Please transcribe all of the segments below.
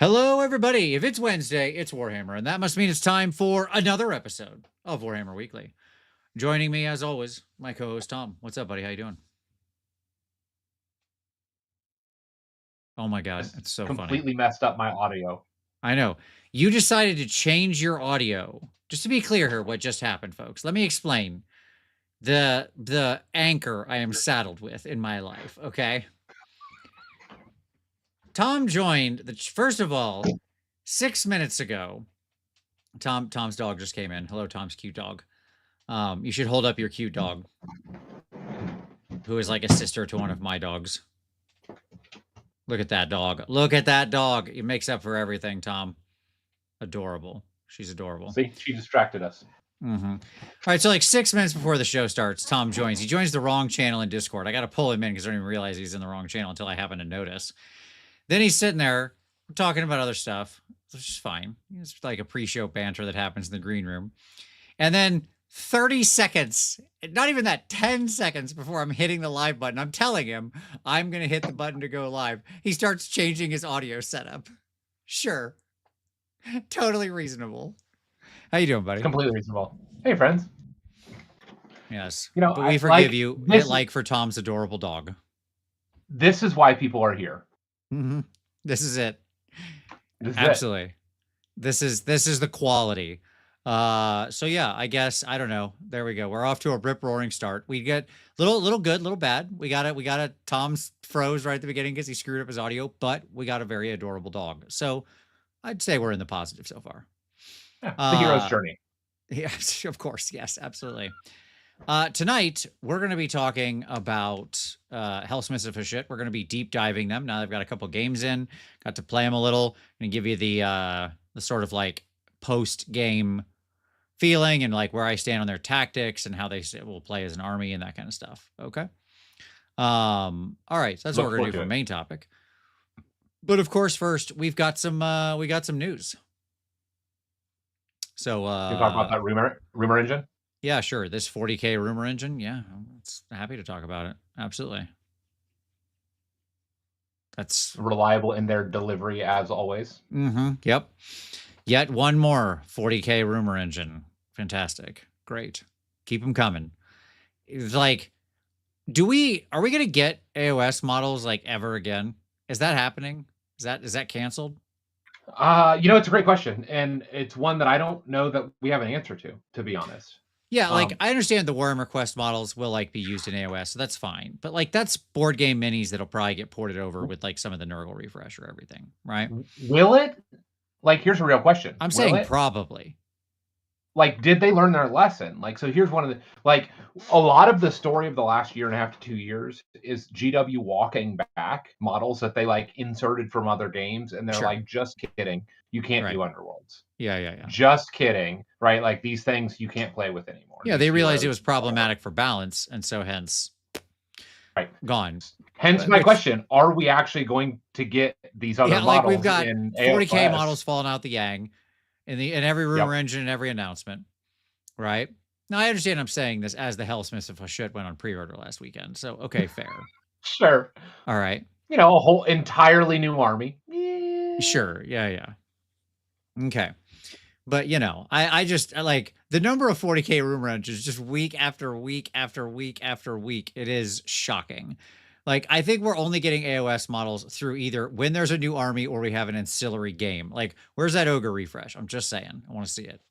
Hello, everybody. If it's Wednesday, it's Warhammer, and that must mean it's time for another episode of Warhammer Weekly. Joining me, as always, my co-host Tom. What's up, buddy? How you doing? Oh my God, it's so completely funny. messed up my audio. I know. You decided to change your audio. Just to be clear here, what just happened, folks. Let me explain the anchor I am saddled with in my life, okay? Tom joined first of all, 6 minutes ago. Tom's dog just came in. Hello, Tom's cute dog. You should hold up your cute dog, who is like a sister to one of my dogs. Look at that dog. Look at that dog. It makes up for everything, Tom. Adorable. She's adorable. See, she distracted us. Mm-hmm. All right, so like 6 minutes before the show starts, Tom joins. He joins the wrong channel in Discord. I got to pull him in because I don't even realize he's in the wrong channel until I happen to notice. Then he's sitting there talking about other stuff, which is fine. It's like a pre-show banter that happens in the green room. And then 30 seconds, not even that, 10 seconds before I'm hitting the live button, I'm telling him I'm going to hit the button to go live. He starts changing his audio setup. Sure. Totally reasonable. How you doing, buddy? Completely reasonable. Hey, friends. Yes. You know, but we forgive you. Hit like for Tom's adorable dog. This is why people are here. Mm-hmm. This is it. This is Absolutely. It. This is the quality. So yeah, I guess I don't know. There we go. We're off to a rip roaring start. We get little good, little bad. We got it. Tom's froze right at the beginning because he screwed up his audio, but we got a very adorable dog. So I'd say we're in the positive so far. Yeah, the hero's journey. Yes, of course. Yes, absolutely. Tonight we're going to be talking about Helsmiths of Hashut. We're going to be deep diving them. Now they've got a couple games in. Got to play them a little. Going to give you the sort of like post game feeling and like where I stand on their tactics and how they will play as an army and that kind of stuff. Okay. All right. So that's what we're gonna do for main topic. But of course, first we've got some news. So you talk about that rumor engine. Yeah, sure. This 40K rumor engine. Yeah, I'm happy to talk about it. Absolutely. That's reliable in their delivery as always. Mm-hmm. Yep. Yet one more 40K rumor engine. Fantastic. Great. Keep them coming. It's like, are we going to get AOS models like ever again? Is that happening? Is that canceled? It's a great question. And it's one that I don't know that we have an answer to be honest. Yeah, like I understand the Warhammer Quest models will like be used in AOS, so that's fine. But like that's board game minis that'll probably get ported over with like some of the Nurgle refresh or everything, right? Will it? Like, here's a real question. I'm saying probably. Like, did they learn their lesson? Like, so here's one of the, like, a lot of the story of the last year and a half to 2 years is GW walking back models that they like inserted from other games. And they're like, just kidding. You can't do Underworlds. Yeah. Just kidding. Right. Like these things you can't play with anymore. Yeah. They realized it was problematic for balance. And so hence gone. Hence my question. Are we actually going to get these other models? Like we've got 40K models falling out the yang. In every rumor engine and every announcement, right? Now I understand I'm saying this as the Helsmiths of Hashut went on pre-order last weekend, so okay, fair. Sure. All right. A whole entirely new army. Sure. Yeah. Okay. But I just like the number of 40K rumor engines just week after week after week after week. It is shocking. Like, I think we're only getting AOS models through either when there's a new army or we have an ancillary game. Like, where's that Ogre refresh? I'm just saying. I want to see it.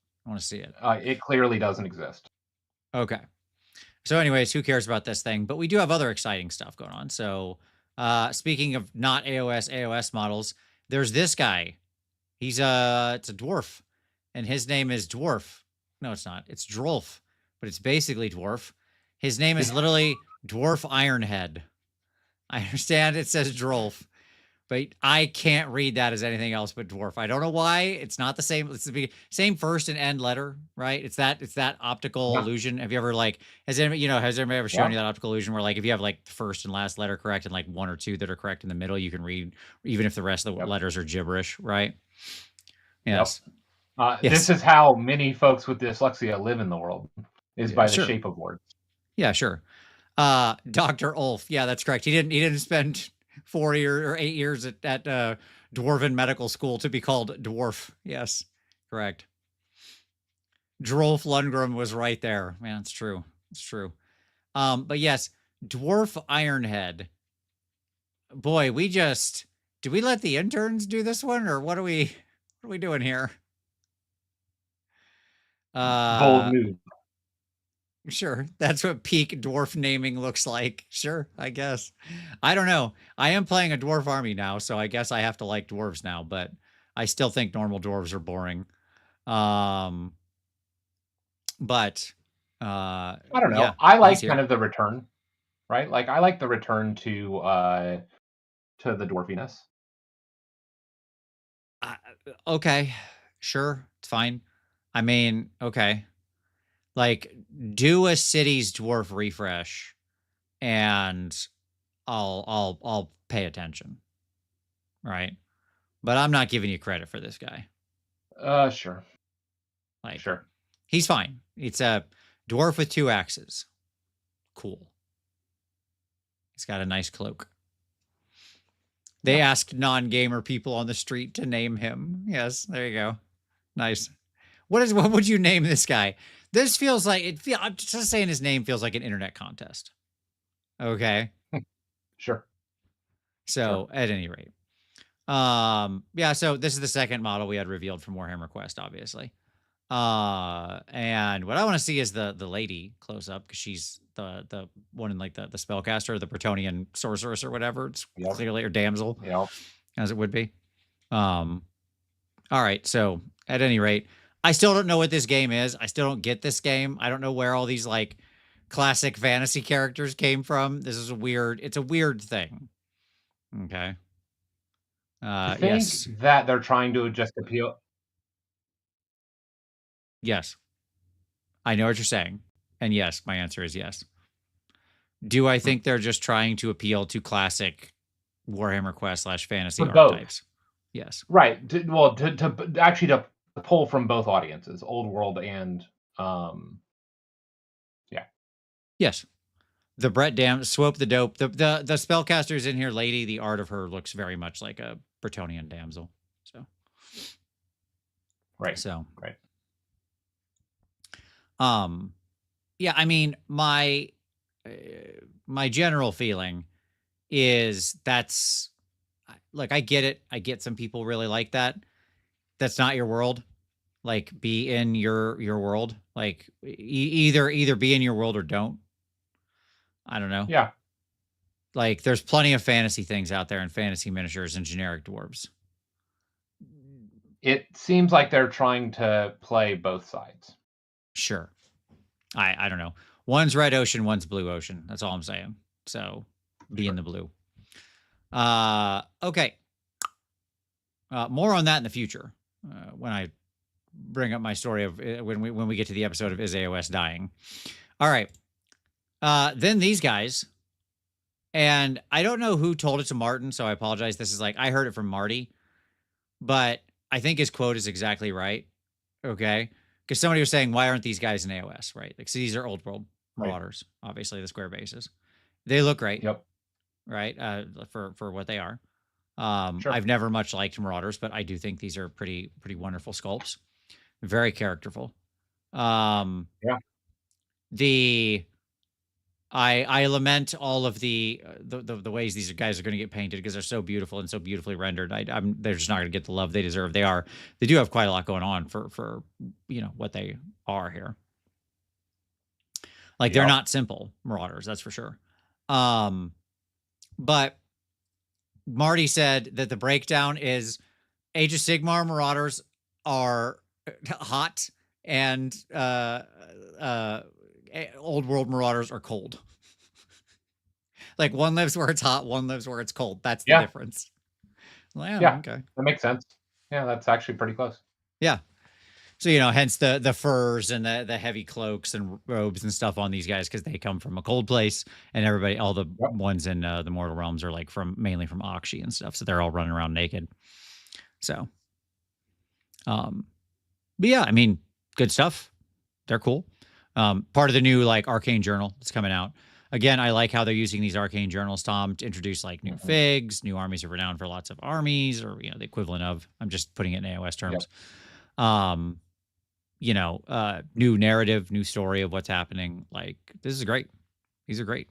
It clearly doesn't exist. Okay. So anyways, who cares about this thing? But we do have other exciting stuff going on. So speaking of not AOS models, there's this guy. It's a dwarf. And his name is Dwarf. No, it's not. It's Drolf. But it's basically Dwarf. His name is literally Dwarf Ironhead. I understand it says Drolf, but I can't read that as anything else but dwarf. I don't know why. It's not the same. It's the same first and end letter, right? It's that optical illusion. Have you ever has anybody ever shown you that optical illusion where like if you have like the first and last letter correct and like one or two that are correct in the middle, you can read even if the rest of the letters are gibberish, right? Yes. This is how many folks with dyslexia live in the world is by the shape of words. Yeah, sure. Dr. Ulf. Yeah, that's correct. He didn't spend 4 years or 8 years at Dwarven Medical School to be called dwarf. Yes, correct. Drolf Lundgren was right there. Man, it's true. It's true. But yes, Dwarf Ironhead. Boy, did we let the interns do this one, or what are we doing here? Bold move. Sure. That's what peak dwarf naming looks like. Sure, I guess. I don't know. I am playing a dwarf army now, so I guess I have to like dwarves now, but I still think normal dwarves are boring. But I don't know. yeah, I like he's here. kind of the return, right? Like I like the return to the dwarfiness. Okay, sure, it's fine. I mean, okay. Like, do a city's dwarf refresh, and I'll pay attention, right? But I'm not giving you credit for this guy. Sure. Like, Sure. he's fine. It's a dwarf with 2 axes. Cool. He's got a nice cloak. They asked non-gamer people on the street to name him. Yes, there you go. Nice. What would you name this guy? This feels like I'm just saying his name feels like an internet contest. Okay. Sure. So at any rate. Yeah, so this is the second model we had revealed from Warhammer Quest, obviously. And what I want to see is the lady close up, because she's the one in like the spellcaster, the Bretonian sorceress or whatever. It's clearly, or damsel, as it would be. All right, so at any rate, I still don't know what this game is. I still don't get this game. I don't know where all these like classic fantasy characters came from. This is it's a weird thing. Okay. I think yes. that they're trying to just appeal. Yes. I know what you're saying. And yes, my answer is yes. Do I think they're just trying to appeal to classic Warhammer Quest / fantasy archetypes? Yes. Right. To actually to pull from both audiences, old world and yeah. Yes. The Brett Swope the Dope. The spellcaster's in here, lady. The art of her looks very much like a Bretonian damsel. So. Right. So. Right. Yeah, I mean, my general feeling is that's, like, I get it. I get some people really like that. That's not your world. Like, be in your world. Like, either be in your world or don't. I don't know. Yeah. Like, there's plenty of fantasy things out there, and fantasy miniatures and generic dwarves. It seems like they're trying to play both sides. Sure. I don't know. One's red ocean, one's blue ocean. That's all I'm saying. So be in the blue. Okay. More on that in the future, when I bring up my story of when we get to the episode of Is AOS Dying. All right. Then these guys, and I don't know who told it to Martin, so I apologize. This is like, I heard it from Marty, but I think his quote is exactly right. Okay. Because somebody was saying, why aren't these guys in AOS, right? Like, so these are old world marauders, obviously, the square bases. They look great. Yep. Right? For what they are. Sure. I've never much liked marauders, but I do think these are pretty wonderful sculpts. Very characterful. Yeah. I lament all of the ways these guys are going to get painted, because they're so beautiful and so beautifully rendered. They're just not going to get the love they deserve. They do have quite a lot going on for what they are here. Like, they're not simple marauders, that's for sure. But Marty said that the breakdown is Age of Sigmar marauders are hot, and old world marauders are cold. Like, one lives where it's hot, one lives where it's cold. That's the difference. Well, yeah. Okay. That makes sense. Yeah, that's actually pretty close. Yeah. So, hence the furs and the heavy cloaks and robes and stuff on these guys, because they come from a cold place, and all the ones in the Mortal Realms are like mainly from Akshi and stuff. So they're all running around naked. So, but yeah, I mean, good stuff. They're cool. Part of the new like Arcane Journal that's coming out. Again, I like how they're using these arcane journals, Tom, to introduce like new figs, new armies of renown for lots of armies, or the equivalent of. I'm just putting it in AOS terms. New narrative, new story of what's happening. Like, this is great. These are great.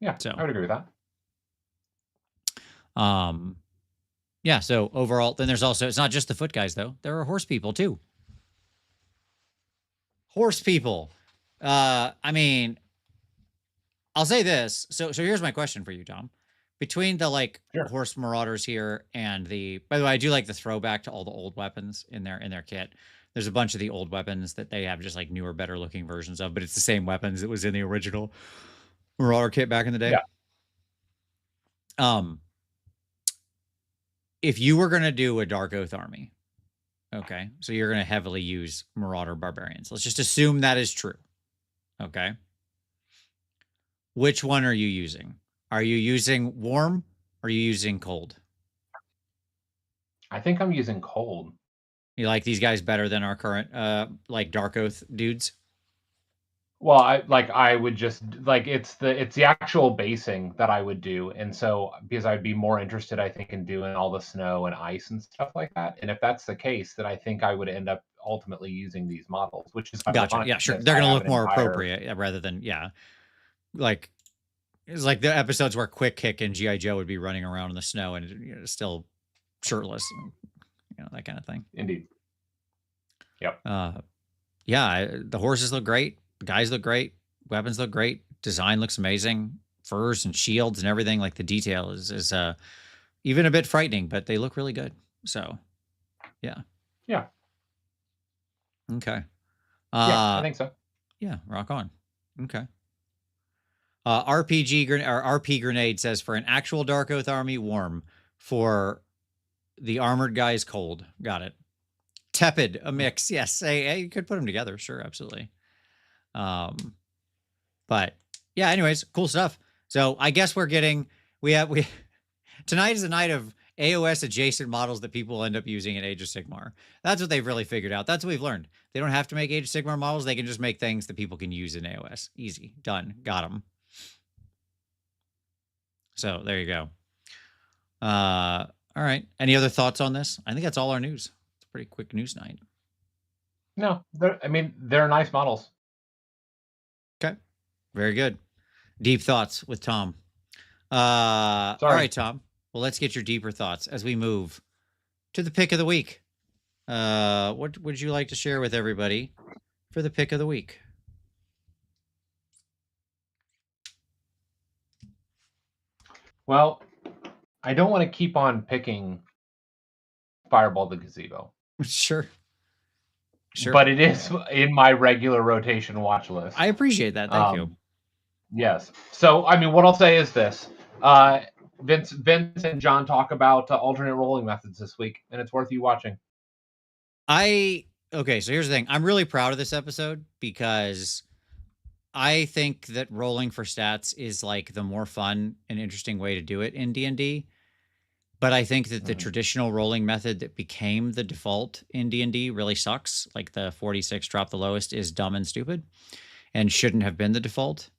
Yeah, so I would agree with that. Yeah, so overall, then there's also, it's not just the foot guys, though. There are horse people, too. Horse people. I mean, I'll say this. So here's my question for you, Tom. Between the horse marauders here and by the way, I do like the throwback to all the old weapons in their kit. There's a bunch of the old weapons that they have just like newer, better looking versions of, but it's the same weapons that was in the original Marauder kit back in the day. Yeah. If you were going to do a Dark Oath army, okay, so you're going to heavily use Marauder Barbarians. Let's just assume that is true. Okay. Which one are you using? Are you using warm or are you using cold? I think I'm using cold. You like these guys better than our current Dark Oath dudes? Well, I would just it's the actual basing that I would do, and so because I'd be more interested, I think, in doing all the snow and ice and stuff like that. And if that's the case, then I think I would end up ultimately using these models, which is gotcha. Yeah, sure. They're going to look more appropriate rather than like it's like the episodes where Quick Kick and GI Joe would be running around in the snow and still shirtless, that kind of thing. Indeed. Yep. The horses look great. The guys look great. Weapons look great. Design looks amazing. Furs and shields and everything. Like the detail is even a bit frightening, but they look really good. So, yeah. Yeah. Okay. I think so. Yeah, rock on. Okay. RP Grenade says for an actual Dark Oath army, warm. For the armored guys, cold. Got it. Tepid, a mix. Yes. Hey, you could put them together. Sure, absolutely. But yeah, anyways, cool stuff. So I guess we tonight is a night of AOS adjacent models that people end up using in Age of Sigmar. That's what they've really figured out. That's what we've learned. They don't have to make Age of Sigmar models. They can just make things that people can use in AOS. Easy. Done. Got them. So there you go. All right. Any other thoughts on this? I think that's all our news. It's a pretty quick news night. No, they're nice models. Okay. Very good. Deep thoughts with Tom. All right, Tom. Well, let's get your deeper thoughts as we move to the pick of the week. What would you like to share with everybody for the pick of the week? Well, I don't want to keep on picking Fireball the Gazebo. Sure. But it is in my regular rotation watch list. I appreciate that. Thank you. Yes. So, what I'll say is this. Vince and John talk about alternate rolling methods this week, and it's worth you watching. Okay, so here's the thing. I'm really proud of this episode because I think that rolling for stats is like the more fun and interesting way to do it in D&D. But I think that the traditional rolling method that became the default in D&D really sucks. Like the 46 drop the lowest is dumb and stupid and shouldn't have been the default.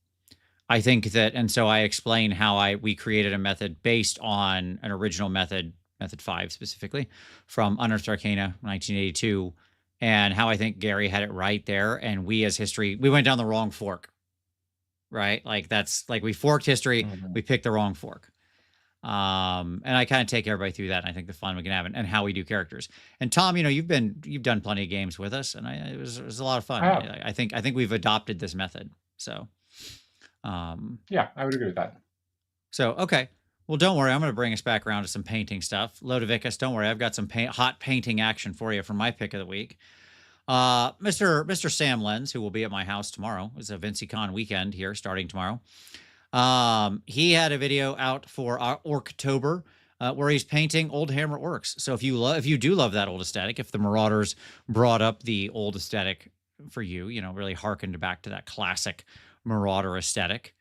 I think that, and so I explain how we created a method based on an original method, method 5 specifically, from Unearthed Arcana, 1982, and how I think Gary had it right there. And we as history, we went down the wrong fork, right? Like that's like we forked history, we picked the wrong fork. And I kind of take everybody through that. And I think the fun we can have and how we do characters. And Tom, you've done plenty of games with us, and it was a lot of fun. I think we've adopted this method. So, yeah, I would agree with that. So, okay. Well, don't worry. I'm going to bring us back around to some painting stuff. Lodovicus, don't worry. I've got some hot painting action for you from my pick of the week. Mr. Sam Lenz, who will be at my house tomorrow. It's a VincyCon weekend here starting tomorrow. He had a video out for Orktober where he's painting old Hammer orcs. So if you do love that old aesthetic, if the Marauders brought up the old aesthetic for you, really harkened back to that classic Marauder aesthetic,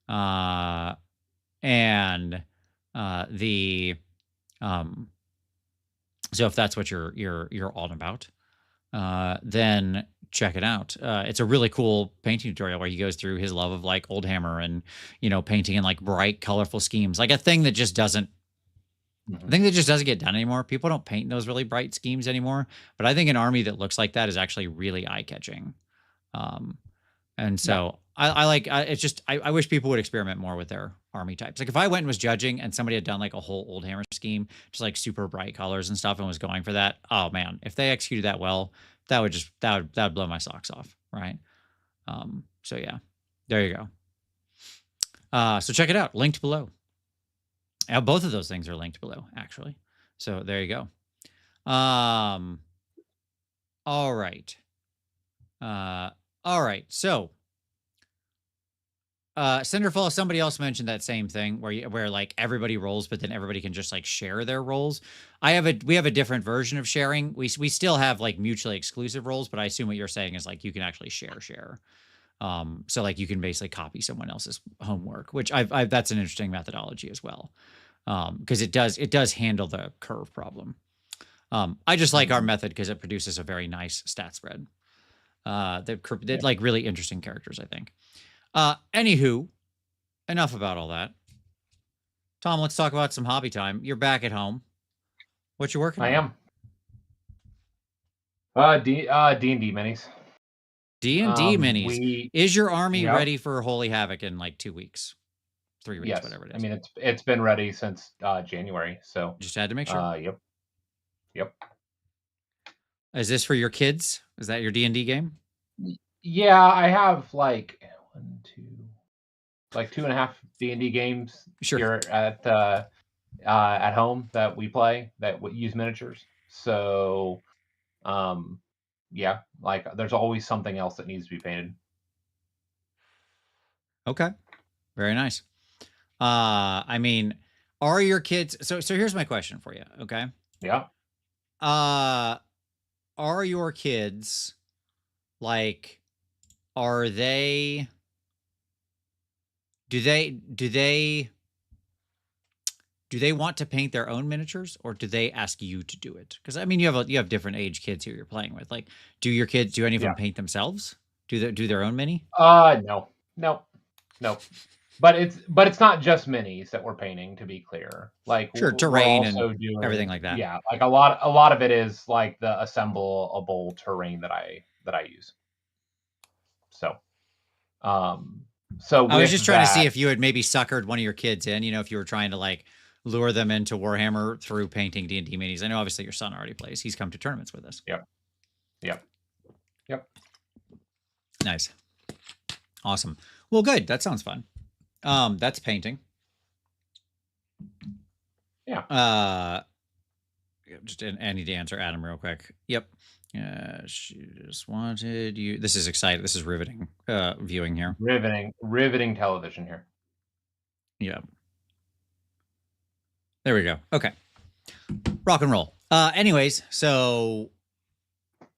so if that's what you're all about, then check it out. It's a really cool painting tutorial where he goes through his love of like old hammer and, painting in like bright, colorful schemes, like a thing that just doesn't. I think that just doesn't get done anymore. People don't paint those really bright schemes anymore. But I think an army that looks like that is actually really eye catching. And so it's just, I wish people would experiment more with their army types. Like if I went and was judging and somebody had done like a whole old hammer scheme, just like super bright colors and stuff and was going for that. Oh man, if they executed that well, that would blow my socks off. Right. So yeah, there you go. So check it out. Linked below. Both of those things are linked below actually. So there you go. All right. All right. So, Cinderfall, somebody else mentioned that same thing where like everybody rolls, but then everybody can just like share their rolls. We have a different version of sharing. We still have like mutually exclusive rolls, but I assume what you're saying is like you can actually share. So like you can basically copy someone else's homework, which that's an interesting methodology as well. Because it does handle the curve problem. I just like our method because it produces a very nice stat spread. They're like really interesting characters, I think. Anywho, enough about all that. Tom, let's talk about some hobby time. You're back at home. What you working on? I am. D&D minis. D&D minis. Is your army ready for Holy Havoc in like 2 weeks? 3 weeks, whatever it is. I mean, it's been ready since January, so just had to make sure. Yep. Is this for your kids? Is that your D&D game? Yeah, I have like 2.5 D&D games here at home that we play that use miniatures. So, yeah, like there's always something else that needs to be painted. Okay, very nice. I mean, are your kids? So here's my question for you. Okay. Yeah. Are your kids like? Are they? Do they want to paint their own miniatures, or do they ask you to do it? Because I mean, you have different age kids who you're playing with. Like, do any of them paint themselves? Do their own mini? No. But it's not just minis that we're painting, to be clear. Like terrain and everything like that. Yeah, like a lot of it is like the assemblable terrain that I use. So, so I was just trying to see if you had maybe suckered one of your kids in. If you were trying to like lure them into Warhammer through painting D&D minis. I know obviously your son already plays. He's come to tournaments with us. Yep. Nice. Awesome. Well, good. That sounds fun. That's painting. Yeah. I need to answer Adam real quick. Yep. She just wanted you. This is exciting. This is riveting. Viewing here. Riveting television here. Yeah. There we go. Okay. Rock and roll. Anyways, so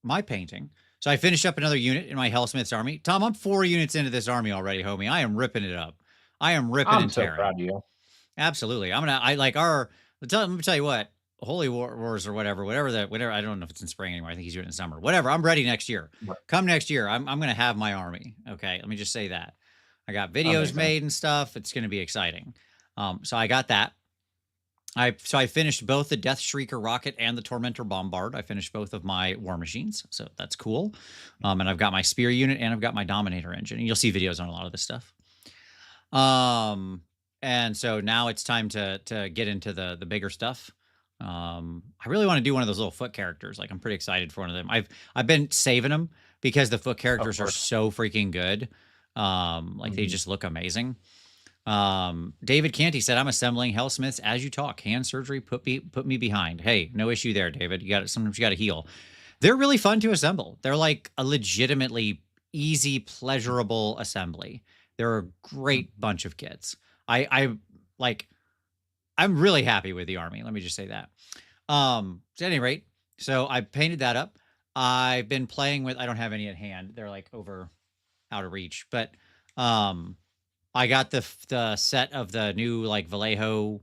my painting. So I finished up another unit in my Helsmiths army. Tom, I'm 4 units into this army already, homie. I am ripping it up. I am ripping and tearing. I'm so proud of you. Absolutely. Let me tell you what. Holy Wars or whatever. I don't know if it's in spring anymore. I think he's doing it in summer. Whatever. I'm ready next year. Right. Come next year, I'm going to have my army. Okay. Let me just say that. I got videos made and stuff. It's going to be exciting. So I got that. I finished both the Death Shrieker rocket and the Tormentor Bombard. I finished both of my war machines, so that's cool. And I've got my Spear unit and I've got my Dominator engine. And you'll see videos on a lot of this stuff. And so now it's time to get into the bigger stuff. I really want to do one of those little foot characters. Like I'm pretty excited for one of them. I've been saving them because the foot characters are so freaking good. They just look amazing. David Canty said, I'm assembling Helsmiths as you talk. Hand surgery put me behind. Hey, no issue there, David. Sometimes you got to heal. They're really fun to assemble. They're like a legitimately easy, pleasurable assembly. They're a great bunch of kits. I'm really happy with the army. Let me just say that. At any rate, so I painted that up. I've been playing with, I don't have any at hand. They're like out of reach, but, I got the set of the new like Vallejo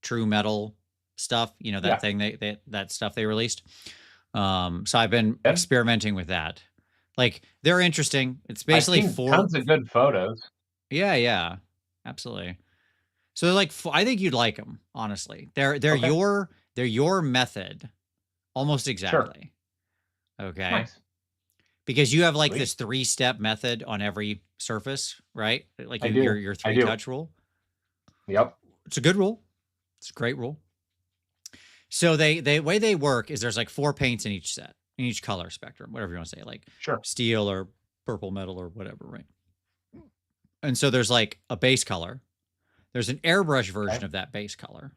True Metal stuff, that thing that stuff they released. So I've been Yeah. experimenting with that. Like, they're interesting. It's I've basically seen four. tons of good photos. Yeah, yeah, absolutely. So they're like, I think you'd like them. Honestly, Okay. they're your method, almost Sure. exactly. Okay, Nice. because you have like Sweet. this 3-step method on every surface, right? Like I your do. your I three do. touch rule. Yep. It's a good rule. It's a great rule. So they way they work is there's like 4 paints in each set, in each color spectrum, whatever you want to say, like Sure. steel or purple metal or whatever, right? And so there's like a base color. There's an airbrush Okay. version of that base color.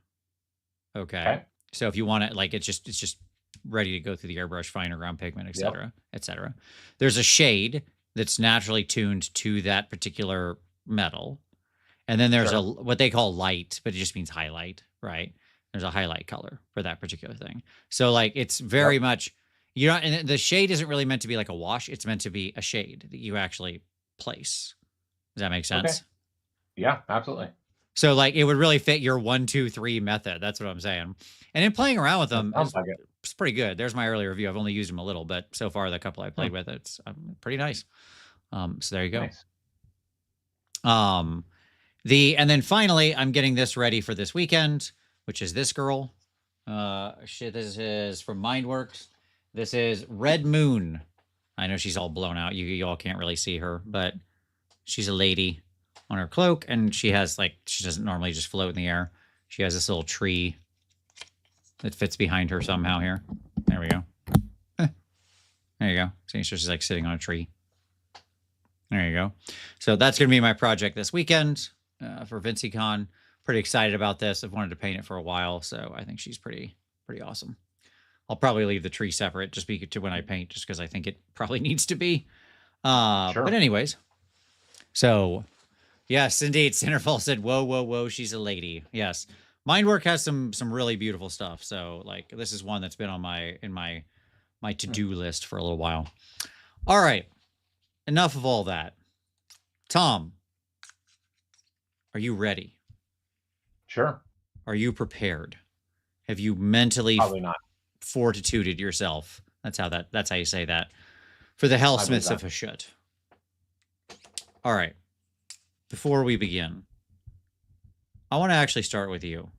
Okay. Okay. So if you want it, like it's just ready to go through the airbrush, finer ground pigment, Yep. etc., etc. There's a shade that's naturally tuned to that particular metal. And then there's a Sure. what they call light, but it just means highlight, right? There's a highlight color for that particular thing. So like it's very Yep. much you know, and the shade isn't really meant to be like a wash. It's meant to be a shade that you actually place. Does that make Okay. sense? Yeah, absolutely. So like it would really fit your 1, 2, 3 method. That's what I'm saying. And in playing around with That them sounds like it. it's pretty good. There's my early review. I've only used them a little, but so far the couple I Hmm. played with, it's pretty nice. So there you go. Nice. Um, and then finally, I'm getting this ready for this weekend, which is this girl. This is from Mindworks. This is Red Moon. I know she's all blown out. You all can't really see her, but she's a lady on her cloak, and she has like she doesn't normally just float in the air. She has this little tree that fits behind her somehow here. There we go. There you go. See, so she's like sitting on a tree. There you go. So that's going to be my project this weekend for VinciCon. Pretty excited about this. I've wanted to paint it for a while, so I think she's pretty awesome. I'll probably leave the tree separate just to when I paint, just because I think it probably needs to be. Sure. But anyways, so yes, indeed, Centerfall said, "Whoa, whoa, whoa, she's a lady." Yes, Mindwork has some really beautiful stuff. So like this is one that's been on my to-do list for a little while. All right, enough of all that. Tom, are you ready? Sure. Are you prepared? Have you mentally Probably not. fortituded yourself? That's how you say that. For the Helsmiths of Hashut. All right. Before we begin, I want to actually start with you.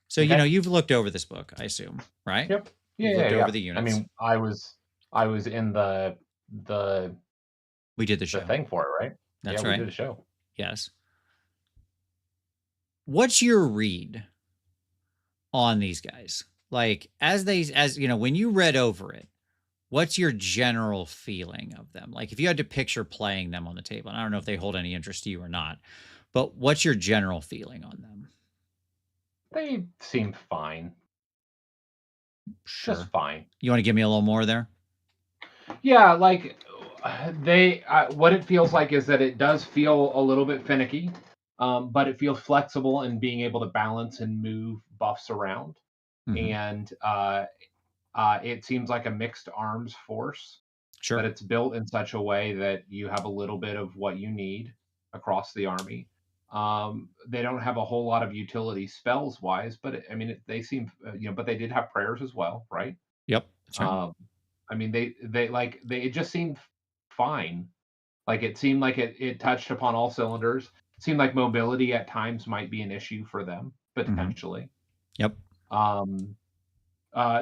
So, Okay. you've looked over this book, I assume, right? Yep. Yeah. You've looked Yeah. over the units. I mean, I was in the We did the show. thing for it, right? That's yeah, right. We did a show. Yes. What's your read on these guys? Like as when you read over it, what's your general feeling of them? Like if you had to picture playing them on the table, and I don't know if they hold any interest to you or not, but what's your general feeling on them? They seem fine. Sure. Just fine. You want to give me a little more there? Yeah, like what it feels like is that it does feel a little bit finicky, but it feels flexible in being able to balance and move buffs around. Mm-hmm. And it seems like a mixed arms force, Sure. but it's built in such a way that you have a little bit of what you need across the army. They don't have a whole lot of utility spells wise, but they seem, but they did have prayers as well, right? Yep. That's right. I mean, they it just seemed fine. Like it seemed like it touched upon all cylinders. It seemed like mobility at times might be an issue for them potentially. Yep.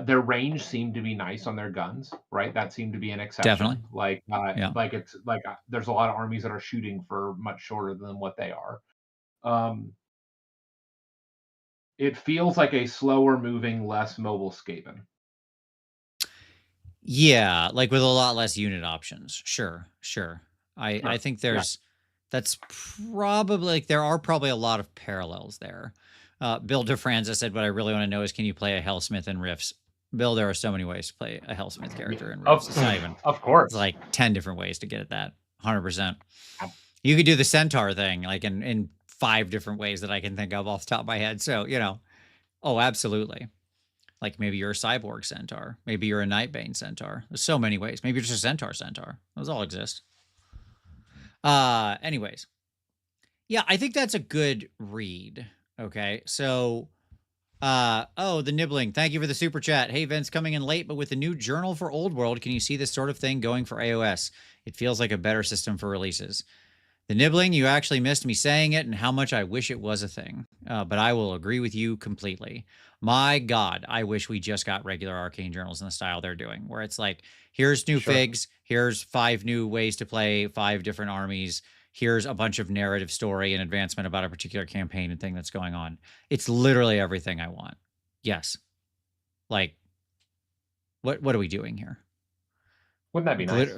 Their range seemed to be nice on their guns, right? That seemed to be an exception. Definitely. Like it's like there's a lot of armies that are shooting for much shorter than what they are. It feels like a slower moving, less mobile Skaven. Yeah, like with a lot less unit options. Sure. I think that's probably like there are probably a lot of parallels there. Bill DeFranza said, "What I really want to know is, can you play a Hellsmith in Rifts?" Bill, there are so many ways to play a Hellsmith character in Rifts. It's not even, of course, it's like 10 different ways to get at that. 100%. You could do the Centaur thing like in 5 different ways that I can think of off the top of my head. So, oh, absolutely. Like maybe you're a cyborg centaur. Maybe you're a Nightbane centaur. There's so many ways. Maybe you're just a centaur. Those all exist. Anyways. Yeah, I think that's a good read. Okay. So Oh, the nibbling. Thank you for the super chat. Hey, Vince, coming in late, but with the new journal for Old World, can you see this sort of thing going for AOS? It feels like a better system for releases. The nibbling, you actually missed me saying it and how much I wish it was a thing. But I will agree with you completely. My God, I wish we just got regular arcane journals in the style they're doing, where it's like, here's new figs, here's 5 new ways to play 5 different armies, here's a bunch of narrative story and advancement about a particular campaign and thing that's going on. It's literally everything I want. Yes. Like, what are we doing here? Wouldn't that be nice?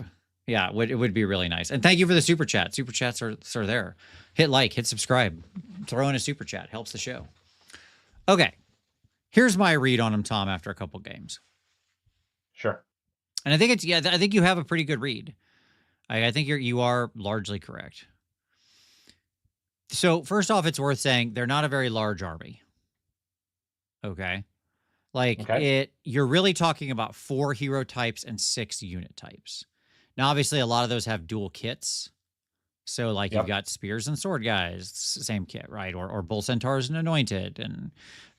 Yeah, it would be really nice. And thank you for the super chat. Super chats are there. Hit like, hit subscribe, throw in a super chat. Helps the show. Okay. Here's my read on him, Tom, after a couple games. Sure. And I think I think you have a pretty good read. I think you are largely correct. So first off, it's worth saying they're not a very large army. Okay. You're really talking about 4 hero types and 6 unit types. Now, obviously, a lot of those have dual kits. So, like, you've got spears and sword guys, same kit, right? Or bull centaurs and anointed, and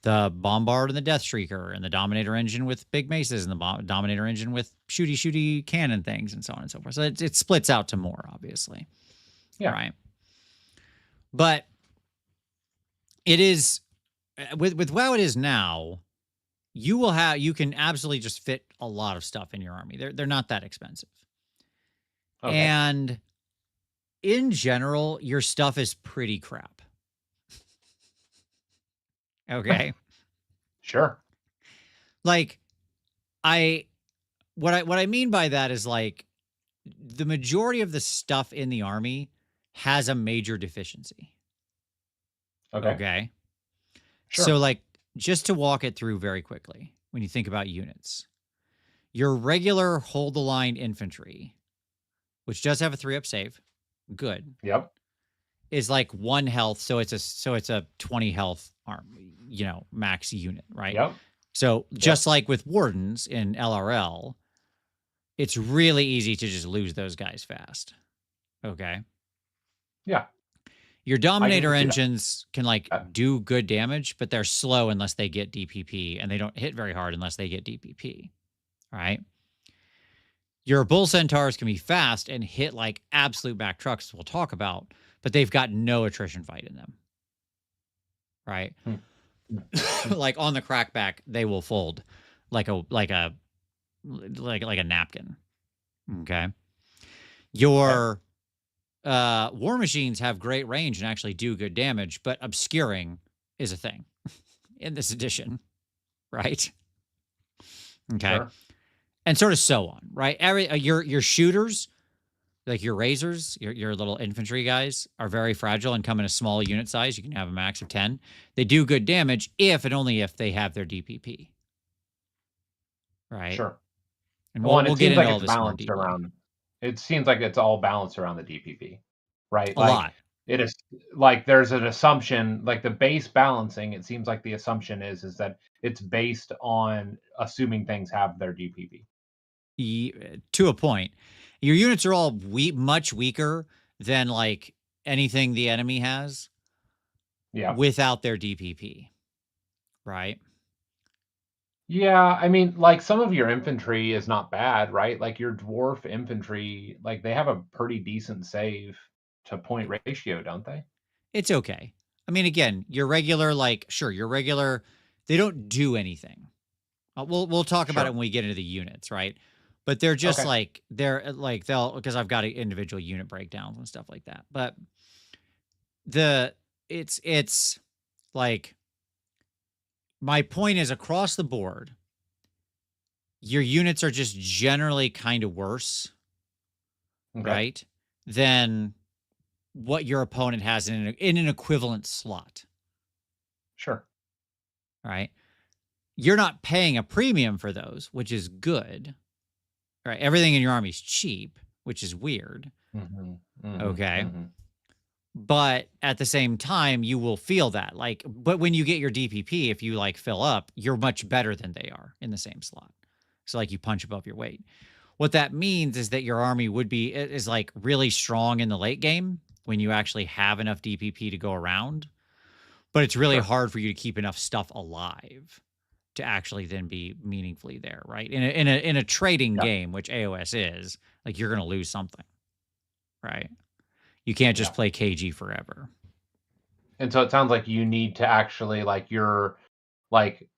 the bombard and the death shrieker, and the dominator engine with big maces, and the dominator engine with shooty cannon things, and so on and so forth. So it splits out to more, obviously. Yeah. Right. But it is with WoW it is now. You can absolutely just fit a lot of stuff in your army. They're not that expensive. Okay. And in general, your stuff is pretty crap. Okay. Sure. Like, what I mean by that is, like, the majority of the stuff in the army has a major deficiency. Okay. Sure. So, like, just to walk it through very quickly, when you think about units, your regular hold the line infantry, which does have a 3-up save, good. Yep. Is like 1 health, so it's a 20 health arm, max unit, right? Yep. So just like with wardens in LRL, it's really easy to just lose those guys fast. Okay. Yeah. Your dominator engines can do good damage, but they're slow unless they get DPP, and they don't hit very hard unless they get DPP. All right. Your bull centaurs can be fast and hit like absolute back trucks, we'll talk about, but they've got no attrition fight in them. Right? Like on the crackback, they will fold like a napkin. Okay. Your war machines have great range and actually do good damage, but obscuring is a thing in this edition. Right? Okay. Sure. And sort of so on, right? Your shooters, like your razors, your little infantry guys, are very fragile and come in a small unit size. You can have a max of 10. They do good damage if and only if they have their DPP. Right? Sure. And we'll get into all this more deeply. It seems like it's all balanced around the DPP, right? A lot. It is like there's an assumption, like the base balancing, it seems like the assumption is that it's based on assuming things have their DPP. To a point. Your units are all much weaker than like anything the enemy has without their DPP. Right? Yeah, I mean, like some of your infantry is not bad, right? Like your dwarf infantry, like they have a pretty decent save to point ratio, don't they? It's okay. I mean, again, your regular, they don't do anything. We'll talk about it when we get into the units, right? But they're just because I've got individual unit breakdowns and stuff like that. But it's like, my point is, across the board, your units are just generally kind of worse, right, than what your opponent has in an equivalent slot. Sure. All right. You're not paying a premium for those, which is good. Right. Everything in your army is cheap, which is weird. Okay. But at the same time, you will feel that. But when you get your DPP, if you fill up, you're much better than they are in the same slot. So you punch above your weight. What that means is that your army is really strong in the late game when you actually have enough DPP to go around. but it's really Sure. hard for you to keep enough stuff alive to actually then be meaningfully there, right? In a trading Yeah. game, which AOS is, like you're gonna lose something, right? You can't just Yeah. play KG forever. And so it sounds like you need to actually like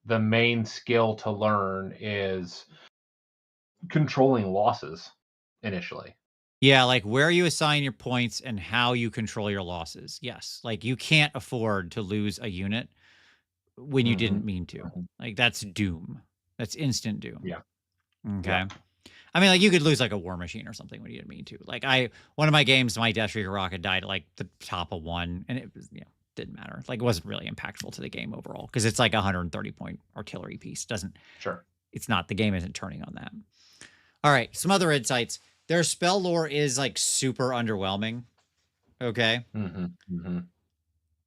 the main skill to learn is controlling losses initially. Yeah, like where you assign your points and how you control your losses. Yes, like you can't afford to lose a unit when you Mhm. didn't mean to. Mhm. Like that's doom. That's instant doom. Yeah. Okay. Yeah. I mean, like you could lose like a war machine or something when you didn't mean to. Like one of my games, my Death Streaker rocket died at like the top of one, and it was didn't matter. Like it wasn't really impactful to the game overall because it's like a 130 point artillery piece. Doesn't Sure. It's not, the game isn't turning on that. All right, some other insights. Their spell lore is like super underwhelming. Okay. Mhm. Mhm.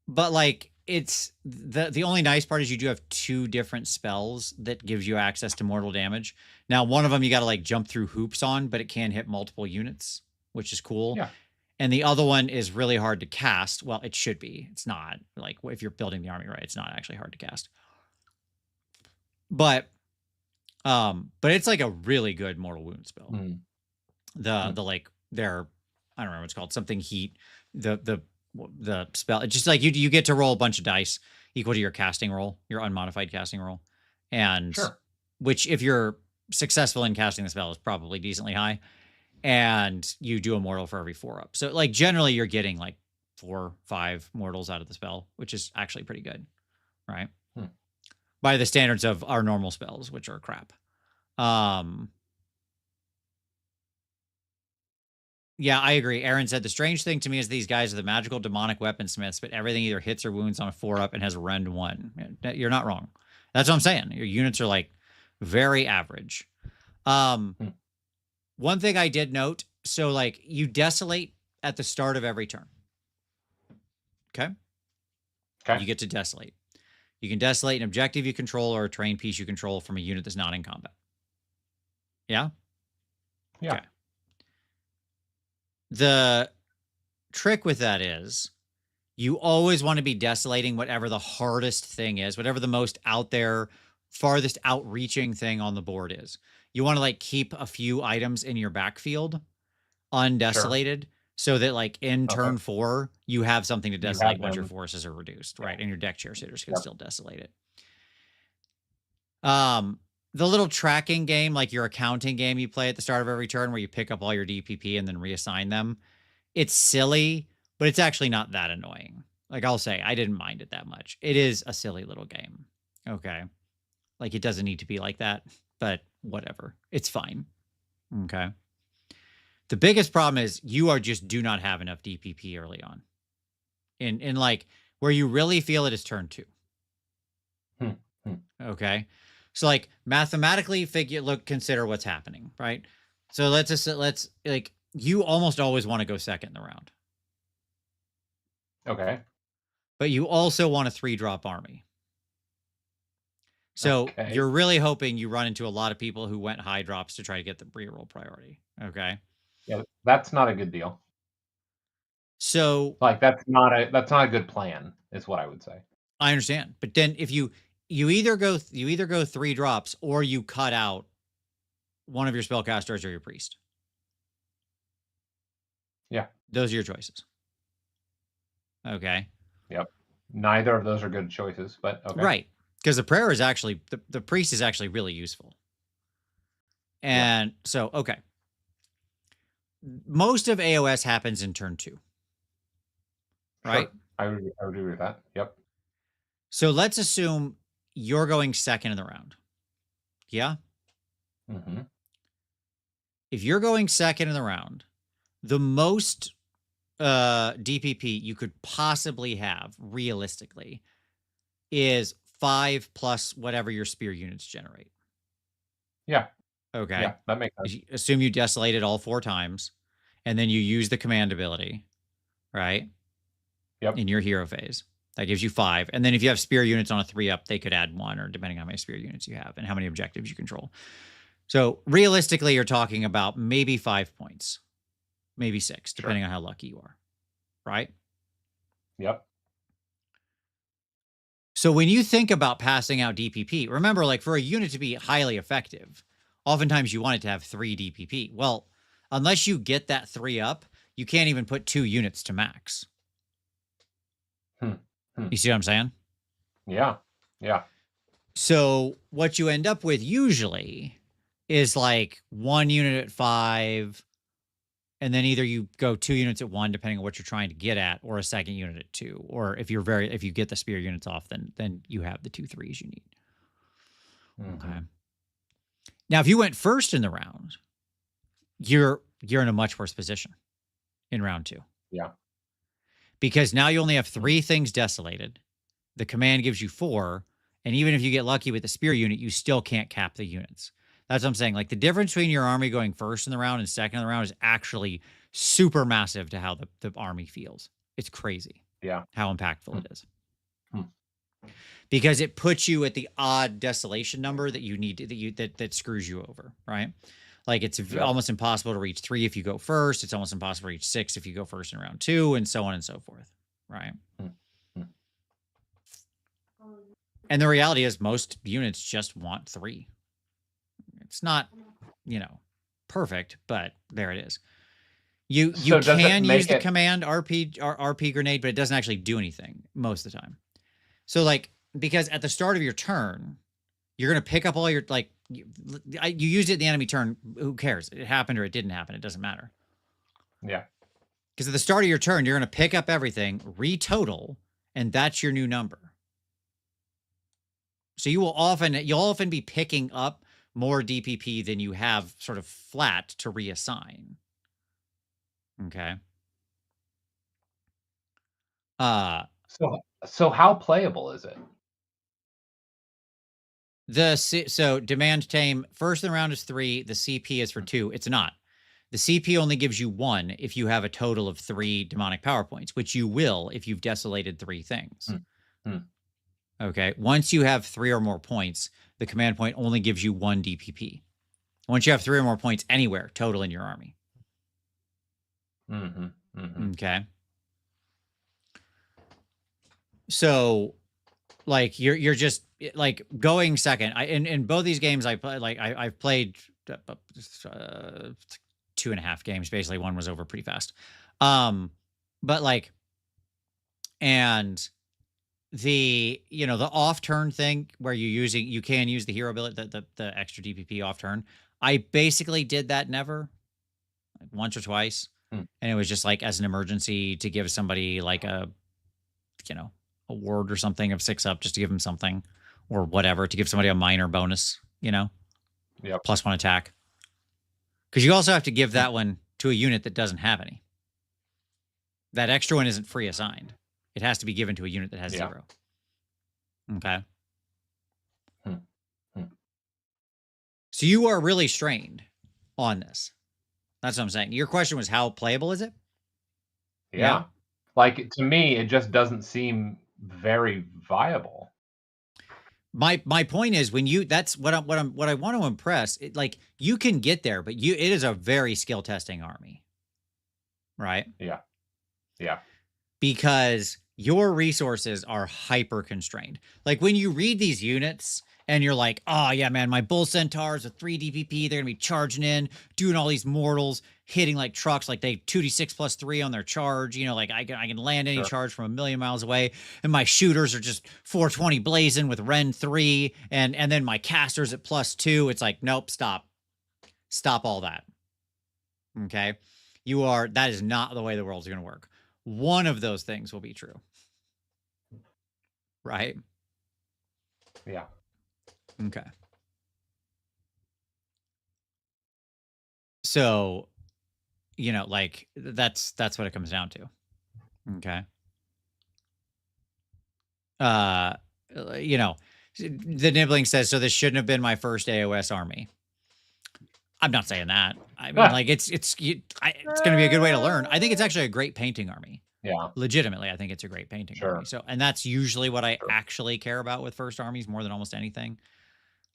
But like it's the only nice part is you do have two different spells that gives you access to mortal damage. Now, one of them you got to like jump through hoops on, but it can hit multiple units, which is cool. Yeah. And the other one is really hard to cast. Well, it should be. It's not. Like if you're building the army right, it's not actually hard to cast. But it's like a really good mortal wound spell. Mm. The like their, I don't remember what it's called, something heat. The spell. It's just like you get to roll a bunch of dice equal to your casting roll, your unmodified casting roll, and Sure. which if you're successful in casting the spell is probably decently high, and you do a mortal for every 4 up. So like generally you're getting like 4, 5 mortals out of the spell, which is actually pretty good, right? Hmm. By the standards of our normal spells, which are crap. Yeah, I agree. Aaron said the strange thing to me is these guys are the magical demonic weaponsmiths, but everything either hits or wounds on a 4 up and has rend 1. You're not wrong. That's what I'm saying. Your units are like very average. Hmm. One thing I did note, so like you desolate at the start of every turn. Okay? Okay. You get to desolate. You can desolate an objective you control or a terrain piece you control from a unit that's not in combat. Yeah? Yeah. Okay. The trick with that is you always want to be desolating whatever the hardest thing is, whatever the most out there, farthest outreaching thing on the board is. You want to like keep a few items in your backfield undesolated so that like in Okay. turn 4, you have something to You desolate have once your them. forces are reduced, Yeah. right? And your deck chair sitters can Yep. still desolate it. The little tracking game, like your accounting game you play at the start of every turn where you pick up all your DPP and then reassign them. It's silly, but it's actually not that annoying. Like I'll say, I didn't mind it that much. It is a silly little game. Okay. Like it doesn't need to be like that, but whatever. It's fine. Okay. The biggest problem is you are just do not have enough DPP early on. In like where you really feel it is turn 2. Hmm. Hmm. Okay. So like mathematically consider what's happening, right? So let's like you almost always want to go second in the round. Okay. But you also want a 3-drop army. So Okay. you're really hoping you run into a lot of people who went high drops to try to get the reroll priority. Okay. Yeah, that's not a good deal. So Like that's not a good plan, is what I would say. I understand. But then if you either go 3 drops or you cut out one of your spellcasters or your priest. Yeah. Those are your choices. Okay. Yep. Neither of those are good choices, but okay. Right. Because the prayer is actually the priest is actually really useful. And so, okay. Most of AOS happens in turn 2. Right? Sure. I would agree with that. Yep. So let's assume you're going second in the round. Yeah? Mhm. If you're going second in the round, the most DPP you could possibly have, realistically, is 5 plus whatever your spear units generate. Yeah. Okay. Yeah, that makes sense. Assume you desolated all 4 times, and then you use the command ability, right? Yep. In your hero phase. That gives you 5. And then if you have spear units on a 3 up, they could add 1, or depending on how many spear units you have and how many objectives you control. So realistically, you're talking about maybe 5 points, maybe 6, depending on how lucky you are, right? Yep. So when you think about passing out DPP, remember, like, for a unit to be highly effective, oftentimes you want it to have 3 DPP. Well, unless you get that 3 up, you can't even put 2 units to max. You see what I'm saying? Yeah. Yeah. So what you end up with usually is like 1 unit at 5, and then either you go 2 units at 1, depending on what you're trying to get at, or a second unit at 2. Or if you get the spear units off, then you have the 2 3s you need. Okay. Now, if you went first in the round, you're in a much worse position in round 2. Yeah. Because now you only have 3 things desolated. The command gives you 4, and even if you get lucky with the spear unit, you still can't cap the units. That's what I'm saying. Like, the difference between your army going first in the round and second in the round is actually super massive to how the army feels. It's crazy. Yeah. How impactful it is. Because it puts you at the odd desolation number that you need that screws you over, right? Like, it's almost impossible to reach 3 if you go first. It's almost impossible to reach 6 if you go first in round 2, and so on and so forth, right? And the reality is most units just want 3. It's not, perfect, but there it is. You can use the command RP grenade, but it doesn't actually do anything most of the time. So, like, because at the start of your turn, you're going to pick up all your, like, you used it in the enemy turn. Who cares? It happened or it didn't happen. It doesn't matter. Yeah. Because at the start of your turn, you're going to pick up everything, retotal, and that's your new number. So you'll often be picking up more DPP than you have sort of flat to reassign. Okay. So how playable is it? So demand tame first in the round is 3. The CP is for 2. It's not. The CP only gives you 1 if you have a total of 3 demonic power points, which you will if you've desolated 3 things. Okay. Once you have 3 or more points, the command point only gives you 1 DPP. Once you have 3 or more points anywhere total in your army. Okay. So, like, you're just like going second. In both these games I've played 2.5 games basically. One was over pretty fast. But like, and the the off turn thing where you can use the hero ability, the extra DPP off turn. I basically did that like once or twice, and it was just like as an emergency to give somebody like a ward or something of 6 up, just to give them something or whatever, to give somebody a minor bonus, +1 attack. Because you also have to give that one to a unit that doesn't have any. That extra one isn't free assigned. It has to be given to a unit that has 0. Okay. So you are really strained on this. That's what I'm saying. Your question was, how playable is it? Yeah. Like, to me, it just doesn't seem very viable. My point is, that's what I want to impress. Like, you can get there, but it is a very skill testing army, right? Yeah. Because your resources are hyper constrained. Like, when you read these units and you're like, oh yeah, man, my bull centaurs with 3 DPP, they're gonna be charging in, doing all these mortals, hitting like trucks, like they 2d6 plus 3 on their charge. Like I can land any charge from 1,000,000 miles away, and my shooters are just 420 blazing with Ren 3, and then my casters at +2. It's like, nope, stop all that. Okay, that is not the way the world's gonna work. One of those things will be true, right? Yeah. Okay. So, like, that's what it comes down to. Okay. The Nibbling says, so this shouldn't have been my first AOS army. I'm not saying that. I mean, like, it's going to be a good way to learn. I think it's actually a great painting army. Yeah. Legitimately, I think it's a great painting army. So, and that's usually what I actually care about with first armies more than almost anything.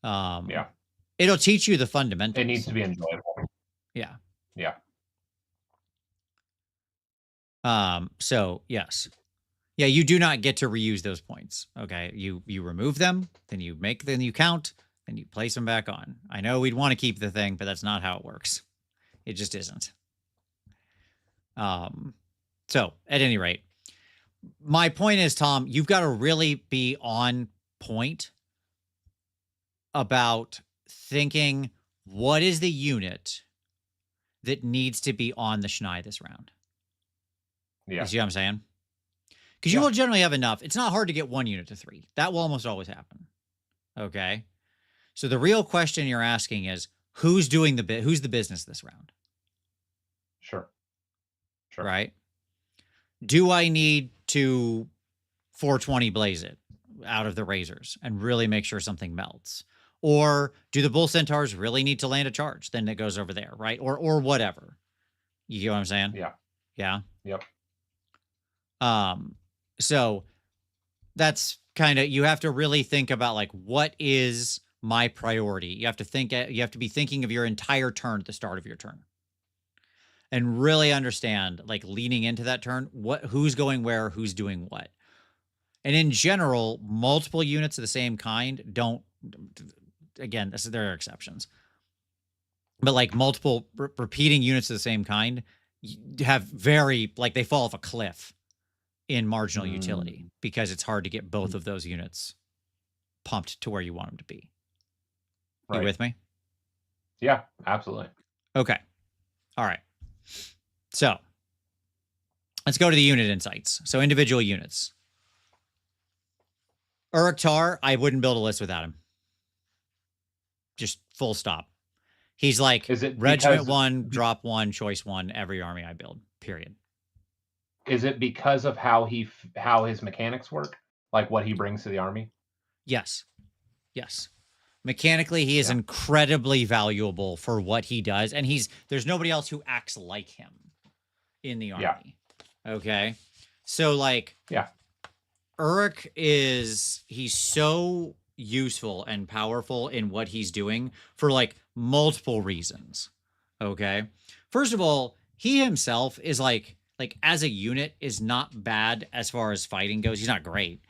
It'll teach you the fundamentals. It needs to be enjoyable. Yeah. Yeah. So yes. Yeah, you do not get to reuse those points. Okay, you remove them, then you count, then you place them back on. I know we'd want to keep the thing, but that's not how it works. It just isn't. So at any rate, my point is, Tom, you've got to really be on point about thinking what is the unit that needs to be on the Schnei this round. Yeah. You see what I'm saying? Because you will generally have enough. It's not hard to get 1 unit to 3. That will almost always happen. Okay. So the real question you're asking is who's doing who's the business this round? Sure. Right? Do I need to 420 blaze it out of the razors and really make sure something melts? Or do the bull centaurs really need to land a charge? Then it goes over there, right? Or whatever. You get what I'm saying? Yeah. Yeah. Yep. So that's kind of, you have to really think about like, what is my priority? You have to be thinking of your entire turn at the start of your turn and really understand, like, leaning into that turn, who's going where, who's doing what. And in general, multiple units of the same kind don't, again, there are exceptions, but like multiple repeating units of the same kind have they fall off a cliff in marginal utility because it's hard to get both of those units pumped to where you want them to be. You with me? Yeah, absolutely. Okay. All right. So let's go to the unit insights. So individual units. Uruk-Tar, I wouldn't build a list without him. Just full stop. He's like regiment 1, drop 1, choice 1, every army I build, period. Is it because of how his mechanics work? Like what he brings to the army? Yes. Yes. Mechanically, he is incredibly valuable for what he does. And there's nobody else who acts like him in the army. Yeah. Okay. So like, Uruk he's so useful and powerful in what he's doing for like multiple reasons. Okay. First of all, he himself is like as a unit is not bad as far as fighting goes. He's not great.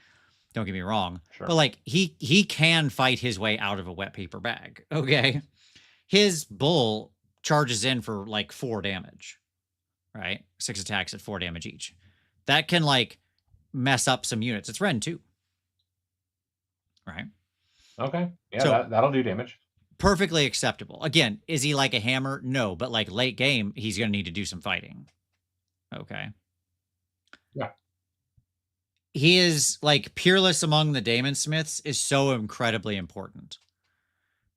Don't get me wrong. Sure. But like he can fight his way out of a wet paper bag. Okay. His bull charges in for like 4 damage. Right? 6 attacks at 4 damage each. That can like mess up some units. It's Ren too. Right? Okay. Yeah, so, that'll do damage. Perfectly acceptable. Again, is he like a hammer? No, but like late game, he's going to need to do some fighting. Okay. Yeah. He is like peerless among the Daemon Smiths is so incredibly important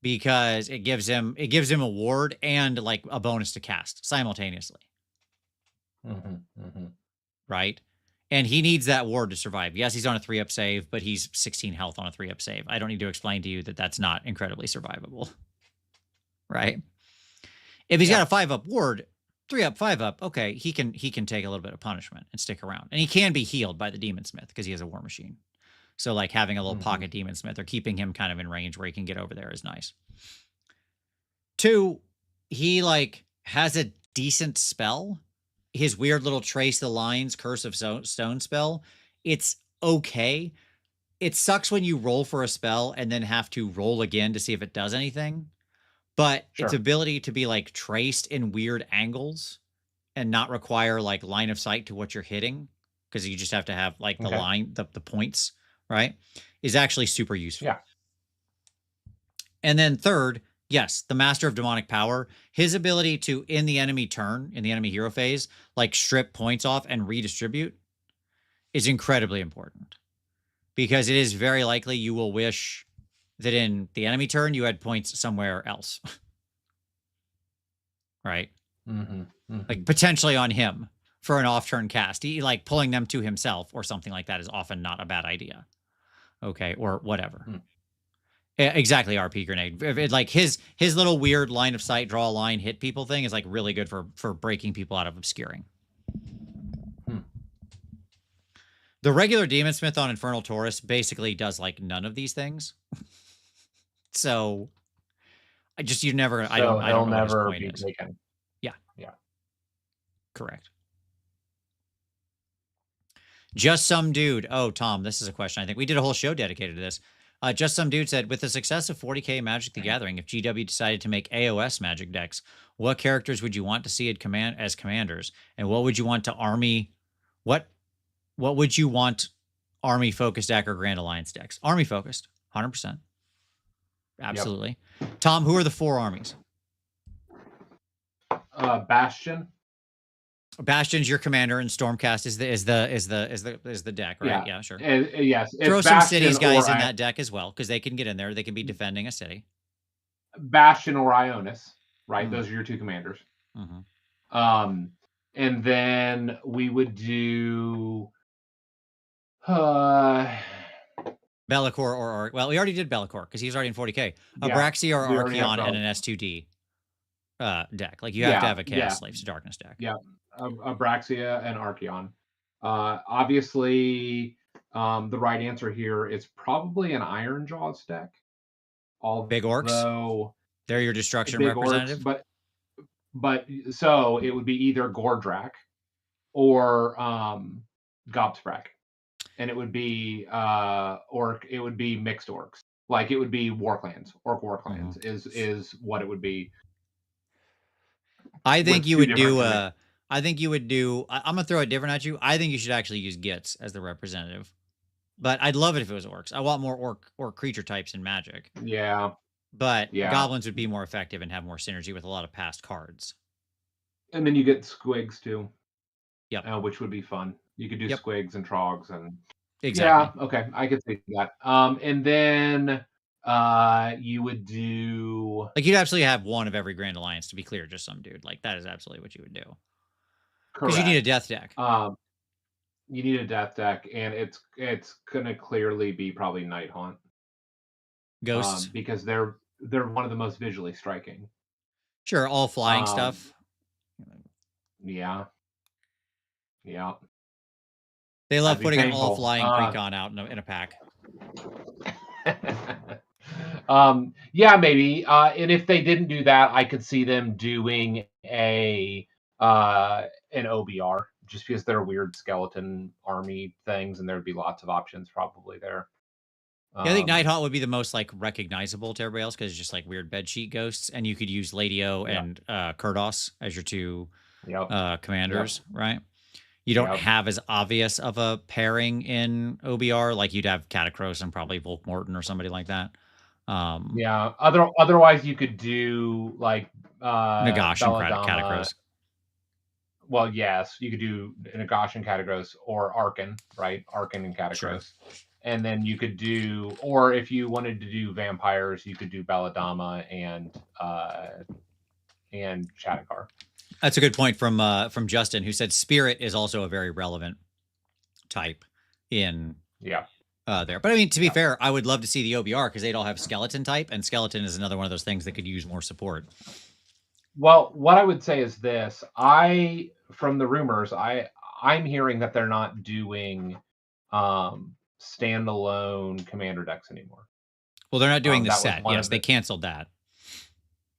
because it gives him a ward and like a bonus to cast simultaneously. Right? And he needs that ward to survive. Yes, he's on a 3-up save, but he's 16 health on a 3-up save. I don't need to explain to you that that's not incredibly survivable. Right? If he's got a 5-up ward, 3-up, 5-up, okay, he can take a little bit of punishment and stick around. And he can be healed by the Demon Smith because he has a war machine. So like having a little pocket Demon Smith or keeping him kind of in range where he can get over there is nice. 2, he like has a decent spell. His weird little Trace the Lines Curse of Stone spell, it's okay. It sucks when you roll for a spell and then have to roll again to see if it does anything. But its ability to be like traced in weird angles and not require like line of sight to what you're hitting, because you just have to have like the line, the points, right, is actually super useful. Yeah. And then 3rd, yes, the Master of Demonic Power, his ability to, in the enemy turn, in the enemy hero phase, like strip points off and redistribute is incredibly important. Because it is very likely you will wish that in the enemy turn you had points somewhere else. Right? Like potentially on him for an off-turn cast. He like pulling them to himself or something like that is often not a bad idea. Okay, or whatever. Exactly, RP grenade. Like his little weird line of sight, draw a line, hit people thing is like really good for breaking people out of obscuring. The regular Demon Smith on Infernal Taurus basically does like none of these things. So I don't know what his point is. Taken. Yeah. Correct. Just some dude. Oh, Tom, this is a question. I think we did a whole show dedicated to this. Just some dude said, with the success of 40K Magic the Gathering, if GW decided to make AOS Magic decks, what characters would you want to see as commanders, and what would you want to army? What would you want army focused deck or Grand Alliance decks? Army focused, 100%. Absolutely. Yep. Tom, who are the 4 armies? Bastion. Bastion's your commander, and Stormcast is the deck, right? Yeah, sure. Yes. Throw some cities guys in that deck as well, because they can get in there. They can be defending a city. Bastion or Ionis, right? Those are your 2 commanders. And then we would do Be'lakor or well, we already did Be'lakor because he's already in 40K. Abraxia or Archeon and an S2D deck. Like you have to have a Chaos Slaves to Darkness deck. Yeah. Abraxia and Archeon. Obviously, the right answer here is probably an Ironjawz deck. Big orcs. They're your destruction representative. Orcs, but so it would be either Gordrak or Gobsprak, and it would be It would be mixed orcs. Like it would be Warclans. Orc Warclans is what it would be. I think you would do. I think you would do. I'm gonna throw it different at you. I think you should actually use Gits as the representative. But I'd love it if it was orcs. I want more orc creature types in Magic. Yeah. But goblins would be more effective and have more synergy with a lot of past cards. And then you get squigs too. Yep. Which would be fun. You could do squigs and trogs and exactly. Yeah. Okay, I could see that. And then you would do like you'd absolutely have one of every Grand Alliance, to be clear, just some dude. Like that is absolutely what you would do. Because you need a death deck. You need a death deck, and it's gonna clearly be probably Nighthaunt. Ghosts. Because they're one of the most visually striking. Sure, all flying stuff. Yeah. Yeah. They love putting an all flying Precon out in a pack. Yeah, maybe. And if they didn't do that, I could see them doing an OBR, just because they're weird skeleton army things, and there'd be lots of options probably there. Yeah, I think Nighthaunt would be the most like recognizable to everybody else because it's just like weird bedsheet ghosts, and you could use Ladio and Kurdos as your 2 commanders, right? You don't have as obvious of a pairing in OBR, like you'd have Catacross and probably Volk Morton or somebody like that. Otherwise you could do like Nagash and Catacross. Well, yes, you could do Nagash and Catacross or Arkan, right? Arkan and Catacross. Sure. And then you could do, or if you wanted to do vampires, you could do Belladama and Shattenkar. That's a good point from Justin, who said Spirit is also a very relevant type in there. But I mean, to be fair, I would love to see the OBR because they'd all have skeleton type, and skeleton is another one of those things that could use more support. Well, what I would say is this: from the rumors, I'm hearing that they're not doing standalone commander decks anymore. Well, they're not doing the set. Yes, they canceled that.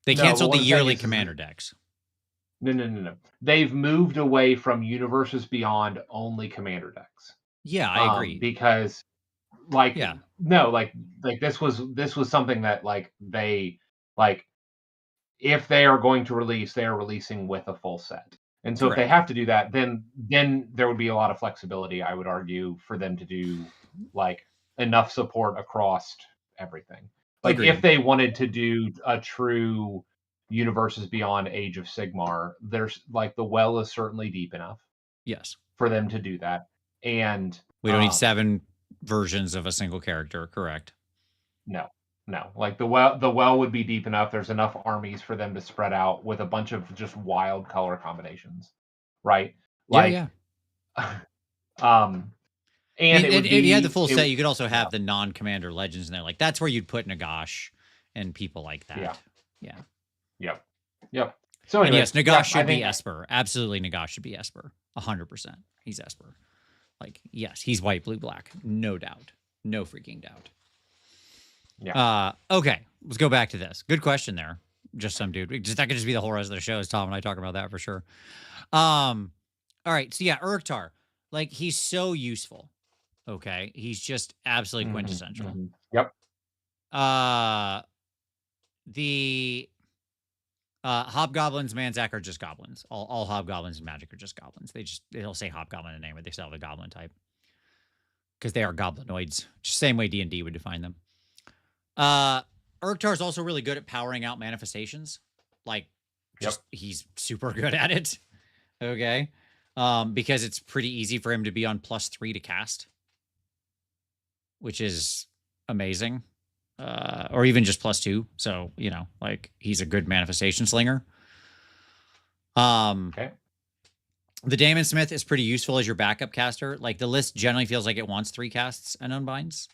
They canceled the yearly commander decks. No. They've moved away from Universes Beyond only commander decks. Yeah, I agree. Because this was something that they if they are going to release, they are releasing with a full set. And so Correct. If they have to do that, then there would be a lot of flexibility, I would argue, for them to do enough support across everything. Agreed. If they wanted to do a true Universes Beyond Age of Sigmar, there's the well is certainly deep enough. Yes. For them to do that. And we don't need 7 versions of a single character, correct? No. The well would be deep enough. There's enough armies for them to spread out with a bunch of just wild color combinations. Right? Yeah. And if you had the full set, you could also have the non-commander legends in there. That's where you'd put Nagash and people like that. Yeah. Yep. So anyway, yes, Nagash should be Esper. Absolutely, Nagash should be Esper. 100%. He's Esper. Yes, he's white, blue, black. No doubt. No freaking doubt. Yeah. Okay, let's go back to this. Good question there. Just some dude. That could just be the whole rest of the show. Is Tom and I talking about that for sure. All right. So yeah, Urktar. like he's so useful. Okay, he's just absolutely quintessential. Yep. The hobgoblins, Manzak are just goblins. All hobgoblins in Magic are just goblins. They'll say hobgoblin in the name, but they still have a goblin type because they are goblinoids. Just same way D&D would define them. Urktar is also really good at powering out manifestations. Like, just he's super good at it. Okay, because it's pretty easy for him to be on +3 to cast, which is amazing. Or even just +2. So, you know, like he's a good manifestation slinger. Okay. The Daemon Smith is pretty useful as your backup caster. Like the list generally feels like it wants 3 casts and unbinds.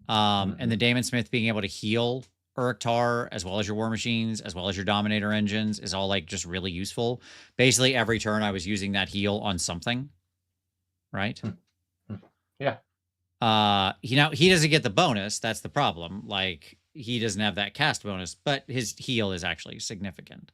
And the Daemon Smith being able to heal Urktar as well as your War Machines, as well as your Dominator engines is all like just really useful. Basically every turn I was using that heal on something. Right? Yeah. He doesn't get the bonus. That's the problem. Like he doesn't have that cast bonus, but his heal is actually significant.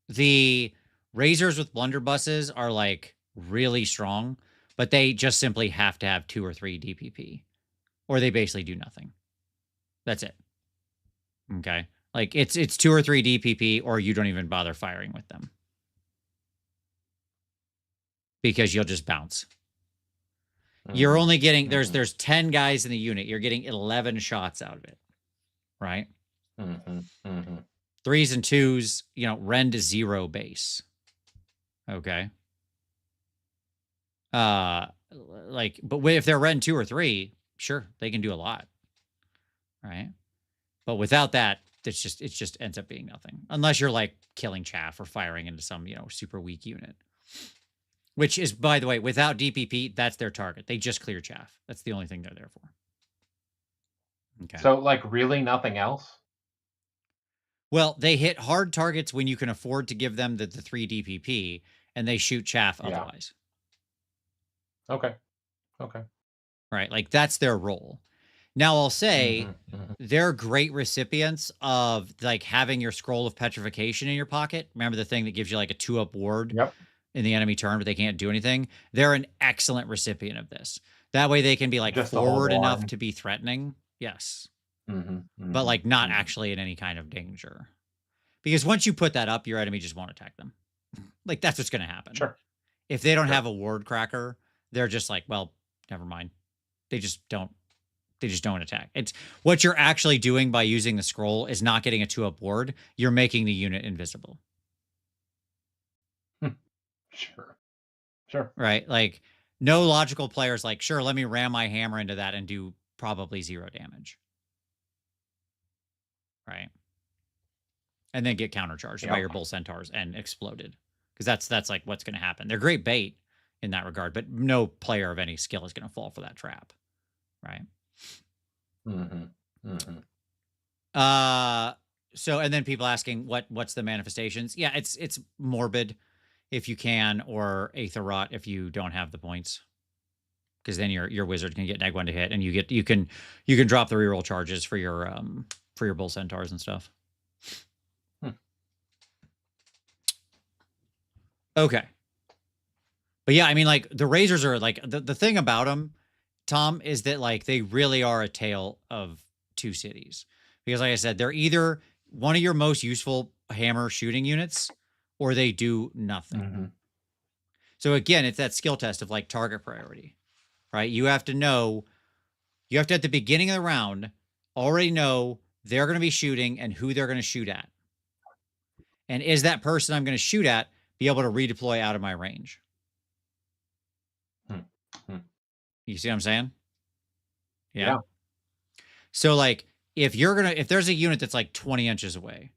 The Razors with blunderbusses are like really strong, but they just simply have to have 2 or 3 DPP, or they basically do nothing. That's it. Okay, like it's 2 or 3 DPP, or you don't even bother firing with them because you'll just bounce. You're only getting there's 10 guys in the unit. You're getting 11 shots out of it, right? 3s and 2s, you know, rend to 0 base. Okay. Like, but if they're rend 2 or 3, sure, they can do a lot, right? But without that, it just ends up being nothing, unless you're like killing chaff or firing into some, you know, super weak unit. Which is, by the way, without DPP, that's their target. They just clear chaff. That's the only thing they're there for. Okay. So, like, really nothing else? Well, they hit hard targets when you can afford to give them the 3 DPP, and they shoot chaff otherwise. Okay. Right? Like, that's their role. Now, I'll say they're great recipients of, like, having your Scroll of Petrification in your pocket. Remember the thing that gives you, like, a 2-up ward? In the enemy turn, but they can't do anything. They're an excellent recipient of this. That way they can be like just forward enough to be threatening. Yes. But like not actually in any kind of danger. Because once you put that up, your enemy just won't attack them. Like that's what's going to happen. Sure. If they don't have a ward cracker, they're just like, well, never mind. They just don't attack. It's what you're actually doing by using the scroll is not getting a 2-up ward. You're making the unit invisible. Sure. Right? Like, no logical player's like, sure, let me ram my hammer into that and do probably 0 damage. Right? And then get countercharged by your Bull Centaurs and exploded. Because that's like what's going to happen. They're great bait in that regard, but no player of any skill is going to fall for that trap. Right? So, and then people asking, what's the manifestations? Yeah, it's Morbid if you can, or Aether Rot if you don't have the points, because then your wizard can get -1 to hit, and you can drop the reroll charges for your Bull Centaurs and stuff. Okay, but yeah, I mean, like the Razors are like the thing about them, Tom, is that like they really are a tale of 2 cities, because like I said, they're either one of your most useful hammer shooting units, or they do nothing. So again, it's that skill test of like target priority, right? You have to know, you have to at the beginning of the round already know they're going to be shooting and who they're going to shoot at. And is that person I'm going to shoot at be able to redeploy out of my range? You see what I'm saying? Yeah. So like if there's a unit that's like 20 inches away,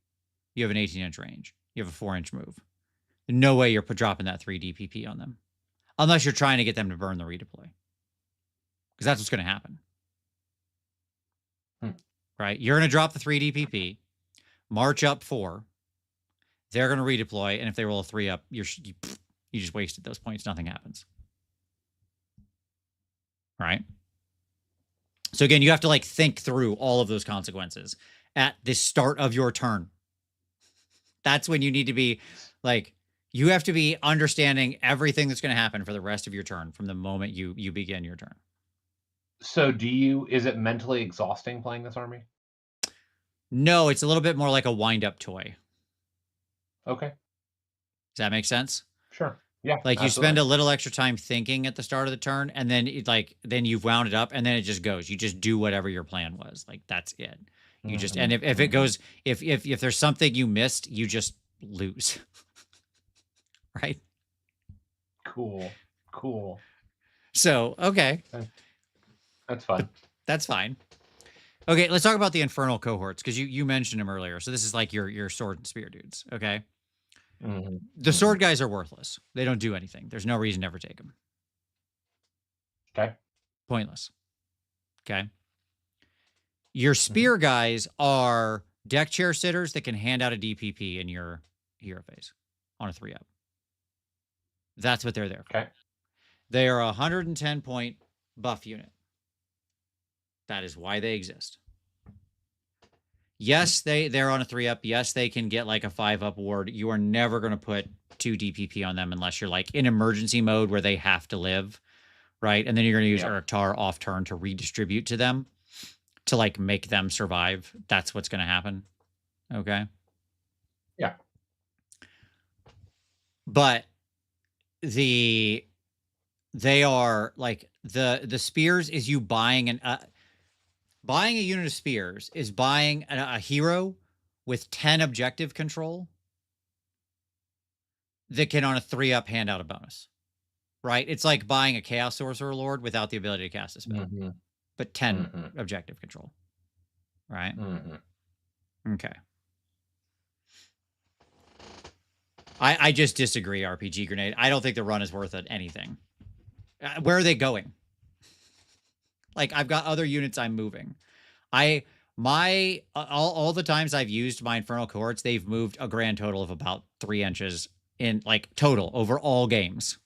you have an 18-inch range. You have a 4-inch move. No way you're dropping that 3 DPP on them. Unless you're trying to get them to burn the redeploy. Because that's what's going to happen. Right? You're going to drop the 3 DPP, march up 4. They're going to redeploy, and if they roll a 3 up, you just wasted those points. Nothing happens. Right? So again, you have to like think through all of those consequences at the start of your turn. That's when you need to be like, You have to be understanding everything that's going to happen for the rest of your turn from the moment you begin your turn. So is it mentally exhausting playing this army? No, it's a little bit more like a wind-up toy. Okay. Does that make sense? Sure. Yeah. Like you spend Absolutely. a little extra time thinking at the start of the turn, and then then you've wound it up, and then it just goes. You just do whatever your plan was. Like that's it. You just Mhm, and if it mhm. goes if there's something you missed, you just lose. Right? Cool. Cool. So okay, That's but fun. that's fine. Okay, let's talk about the infernal cohorts because you mentioned them earlier. So this is like your sword and spear dudes. Okay, Mhm, the sword mhm. guys are worthless. They don't do anything. There's no reason to ever take them. Okay. Pointless. Okay. Your Mhm. spear guys are deck chair sitters that can hand out a DPP in your hero phase on a 3-up. That's what they're there for. Okay. They are a 110 point buff unit. That is why they exist. Mm. Yes, they're on a 3-up. Yes, they can get like a 5-up ward. You are never going to put 2 DPP on them unless you're like in emergency mode where they have to live, right? And then you're going to use Yep. Uruktar off turn to redistribute to them to like make them survive. That's what's going to happen. Okay. Yeah. But they are like the spears is you buying a unit of spears is buying a hero with 10 objective control that can on a 3-up hand out a bonus, right? It's like buying a chaos sorcerer lord without the ability to cast a spell, Mhm, but 10 mhm, objective control, right? mhm. Okay. I just disagree, RPG Grenade. I don't think the run is worth it anything. Where are they going? Like, I've got other units I'm moving. All the times I've used my infernal cohorts, they've moved a grand total of about 3 inches in like total over all games.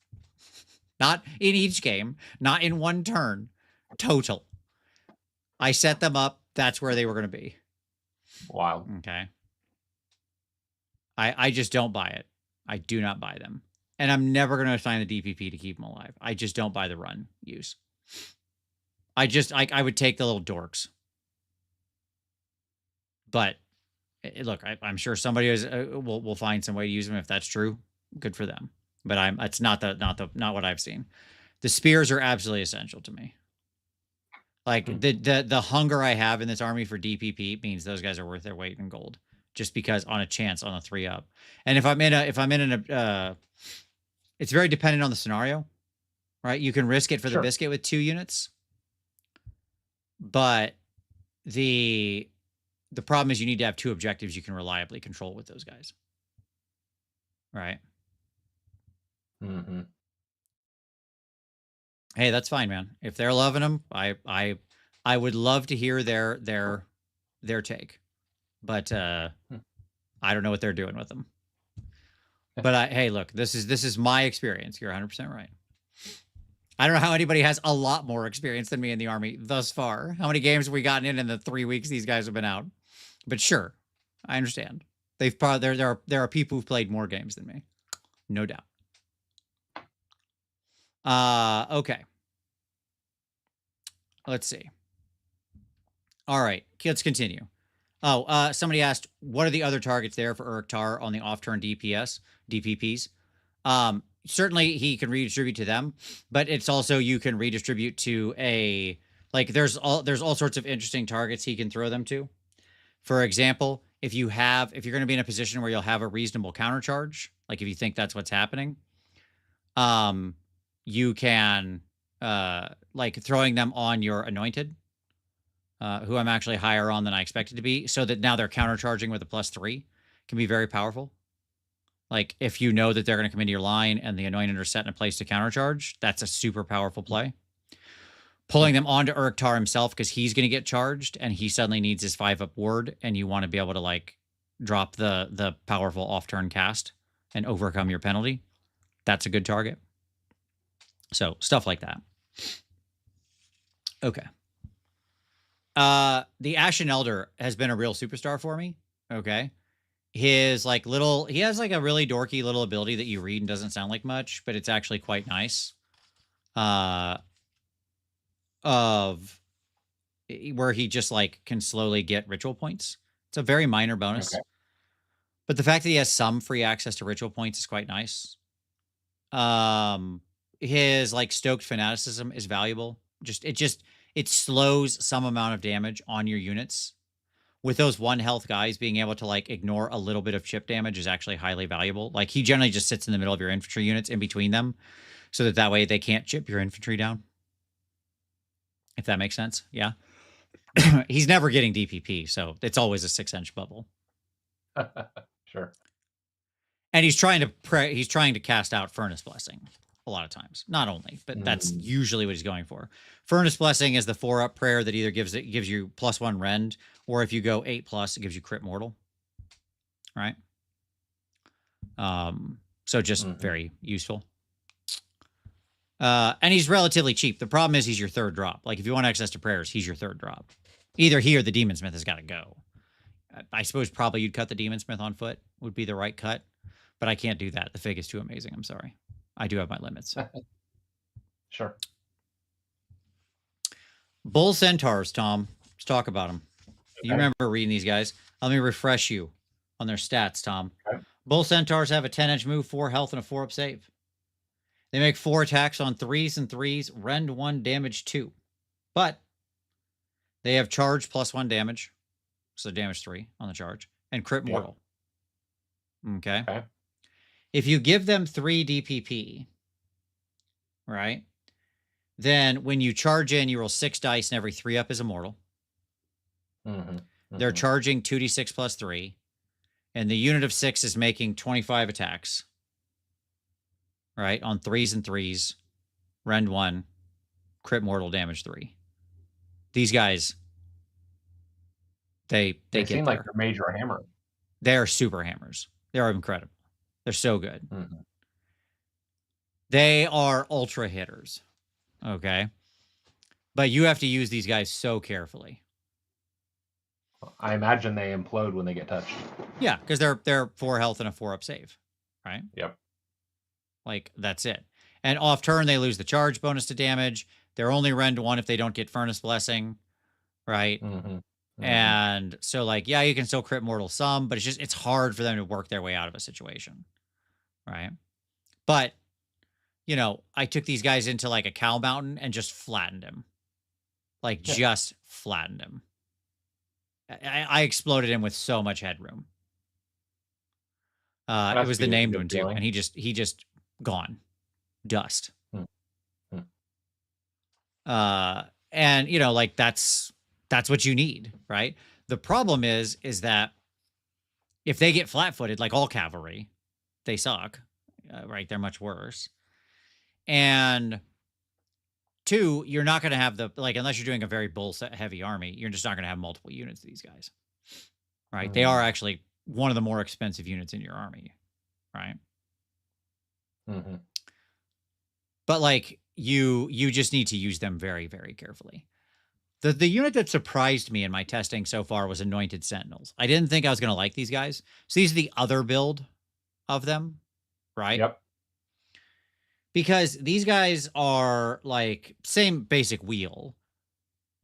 Not in each game, not in one turn. Total. I set them up. That's where they were going to be. Wild. Okay. I just don't buy it. I do not buy them. And I'm never going to assign the DPP to keep them alive. I just don't buy the run use. I would take the little dorks. But look, I'm sure somebody will find some way to use them if that's true. Good for them. But it's not what I've seen. The spears are absolutely essential to me. Like Hmm. the hunger I have in this army for DPP means those guys are worth their weight in gold. Just because on a chance on a 3-up, and if I'm in it's very dependent on the scenario, right? You can risk it for the Sure. biscuit with 2 units, but the problem is you need to have 2 objectives you can reliably control with those guys, right? Mhm. Hey, that's fine, man. If they're loving them, I would love to hear their take, but Hmm. I don't know what they're doing with them. But hey, look, this is my experience. You're 100% right. I don't know how anybody has a lot more experience than me in the army thus far. How many games have we gotten in the 3 weeks these guys have been out? But sure, I understand. They've probably there are people who've played more games than me, no doubt. Okay. Let's see. All right, let's continue. Oh, somebody asked, what are the other targets there for Uruktar on the off-turn DPPs? Certainly he can redistribute to them, but it's also you can redistribute to there's all sorts of interesting targets he can throw them to. For example, if you're going to be in a position where you'll have a reasonable countercharge, like if you think that's what's happening, you can like throwing them on your anointed, who I'm actually higher on than I expected to be, so that now they're countercharging with a +3 can be very powerful. Like if you know that they're going to come into your line and the anointed are set in a place to countercharge, that's a super powerful play. Pulling them onto Uruktar himself because he's going to get charged and he suddenly needs his 5-up ward, and you want to be able to like drop the powerful off-turn cast and overcome your penalty. That's a good target. So stuff like that. Okay. The Ashen Elder has been a real superstar for me. Okay. his like little, he has like a really dorky little ability that you read and doesn't sound like much, but it's actually quite nice. Of where he just like can slowly get ritual points. It's a very minor bonus. Okay. But the fact that he has some free access to ritual points is quite nice. His like stoked fanaticism is valuable. It slows some amount of damage on your units. With those 1 health guys, being able to like ignore a little bit of chip damage is actually highly valuable. Like he generally just sits in the middle of your infantry units in between them, so that way they can't chip your infantry down. If that makes sense, yeah. He's never getting DPP, so it's always a 6-inch bubble. Sure. And he's trying to cast out Furnace Blessing a lot of times. Not only, but that's usually what he's going for. Furnace Blessing is the 4-up prayer that either gives you +1 rend, or if you go 8+, it gives you crit mortal. Right? So just very useful. And he's relatively cheap. The problem is he's your 3rd drop. Like if you want access to prayers, he's your 3rd drop. Either he or the Demon Smith has got to go. I suppose probably you'd cut the Demon Smith on foot would be the right cut, but I can't do that. The fig is too amazing. I'm sorry. I do have my limits. Sure. Bull Centaurs, Tom. Let's talk about them. Okay. You remember reading these guys. Let me refresh you on their stats, Tom. Okay. Bull Centaurs have a 10-inch move, 4 health, and a 4-up save. They make 4 attacks on 3s and 3s, rend 1, damage 2. But they have charge +1 damage, so damage 3 on the charge, and crit mortal. Okay. If you give them 3 DPP, right, then when you charge in, you roll 6 dice, and every 3-up is immortal. They're charging 2d6 +3, and the unit of 6 is making 25 attacks. Right, on 3s and 3s, rend 1, crit mortal, damage 3. These guys, they seem like they're major hammer. They're super hammers. They're incredible. They're so good. They are ultra hitters. Okay, but you have to use these guys so carefully. I imagine they implode when they get touched. Yeah, because they're 4 health and a 4-up save, right? Yep. Like, that's it. And off turn, they lose the charge bonus to damage. They're only rend 1 if they don't get Furnace Blessing, right? And so, like, yeah, you can still crit mortal some, but it's hard for them to work their way out of a situation, right? But, you know, I took these guys into, like, a cow mountain and just flattened him. Like, just flattened him. I exploded him with so much headroom. It was the named one, too. And he just gone. Dust. And, you know, like, that's what you need, right? The problem is that if they get flat-footed, like all cavalry, they suck, right? They're much worse. And 2, you're not going to have unless you're doing a very bull-heavy army, you're just not going to have multiple units of these guys, right? They are actually one of the more expensive units in your army, right? But, like, you just need to use them very, very carefully. The unit that surprised me in my testing so far was Anointed Sentinels. I didn't think I was going to like these guys. So these are the other build of them, right? Yep. Because these guys are, like, same basic wheel.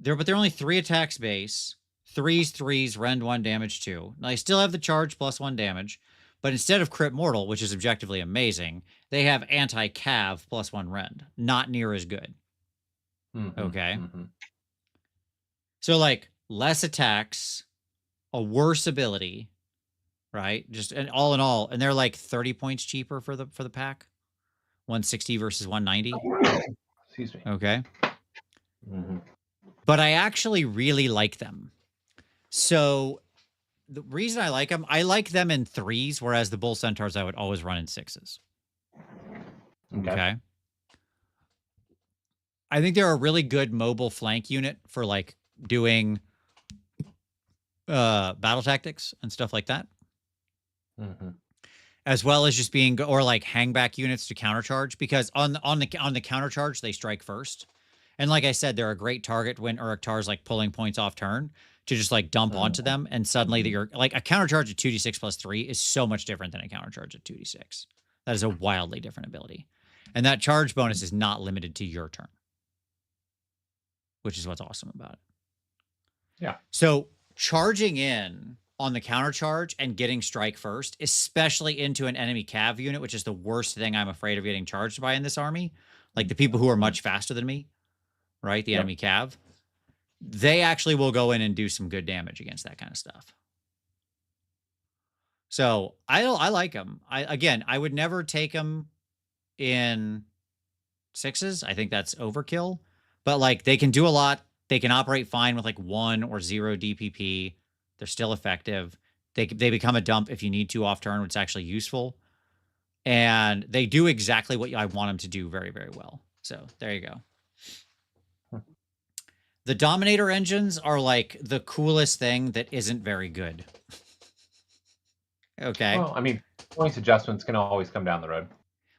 But they're only 3 attacks base, 3s, rend 1, damage 2. Now, they still have the charge +1 damage, but instead of crit mortal, which is objectively amazing, they have anti-cav +1 rend. Not near as good. Okay? So, like, less attacks, a worse ability, right? Just and all in all, and they're like 30 points cheaper for the pack. 160 versus 190. Excuse me. Okay. But I actually really like them. So the reason I like them in 3s, whereas the Bull Centaurs I would always run in 6s. Okay. I think they're a really good mobile flank unit for, like, doing battle tactics and stuff like that. As well as just being, or like hangback units to countercharge, because on the countercharge they strike first, And like I said, they're a great target when Uruk-tar's like pulling points off turn to just like dump onto them. And suddenly you're like a countercharge at 2d6 plus 3 is so much different than a countercharge at 2d6. That is a wildly different ability. And that charge bonus is not limited to your turn, which is what's awesome about it. Yeah. So charging in on the counter charge and getting strike first, especially into an enemy cav unit, which is the worst thing I'm afraid of getting charged by in this army. Like the people who are much faster than me, right? The enemy cav, they actually will go in and do some good damage against that kind of stuff. So I like them. I would never take them in 6s. I think that's overkill. But like they can do a lot. They can operate fine with like 1 or 0 DPP. They're still effective. They become a dump if you need to off turn, which is actually useful. And they do exactly what I want them to do very, very well. So there you go. The Dominator engines are like the coolest thing that isn't very good. Okay. Well, I mean, points adjustments can always come down the road.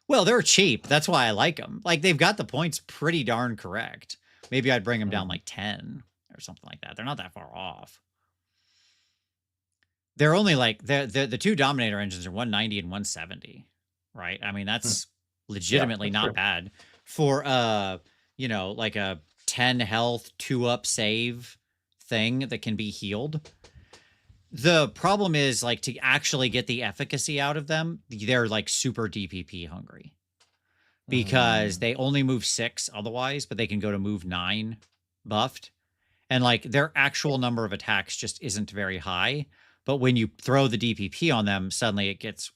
Well, they're cheap. That's why I like them. Like they've got the points pretty darn correct. Maybe I'd bring them down like 10 or something like that. They're not that far off. They're only like the 2 Dominator engines are 190 and 170, right? I mean, that's legitimately not bad for you know, like a 10 health 2-up save thing that can be healed. The problem is like to actually get the efficacy out of them, they're like super DPP hungry. Because they only move 6 otherwise, but they can go to move 9 buffed. And like their actual number of attacks just isn't very high. But when you throw the DPP on them, suddenly it gets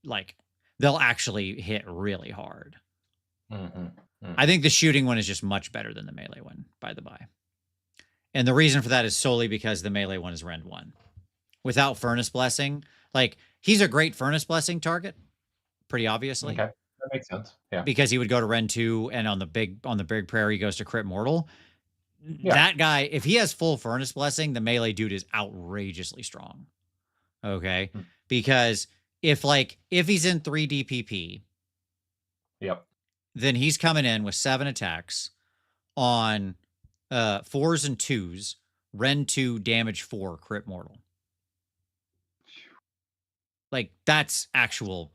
like they'll actually hit really hard. I think the shooting one is just much better than the melee one, by the by. And the reason for that is solely because the melee one is Rend 1. Without Furnace Blessing, like he's a great Furnace Blessing target, pretty obviously. Okay. That makes sense. Yeah. Because he would go to Rend 2 and on the big prairie he goes to crit mortal. Yeah. That guy, if he has full Furnace Blessing, the melee dude is outrageously strong. Okay? Because if he's in 3 DPP, then he's coming in with 7 attacks on 4s and 2s, Rend 2 damage 4 crit mortal. Like that's actual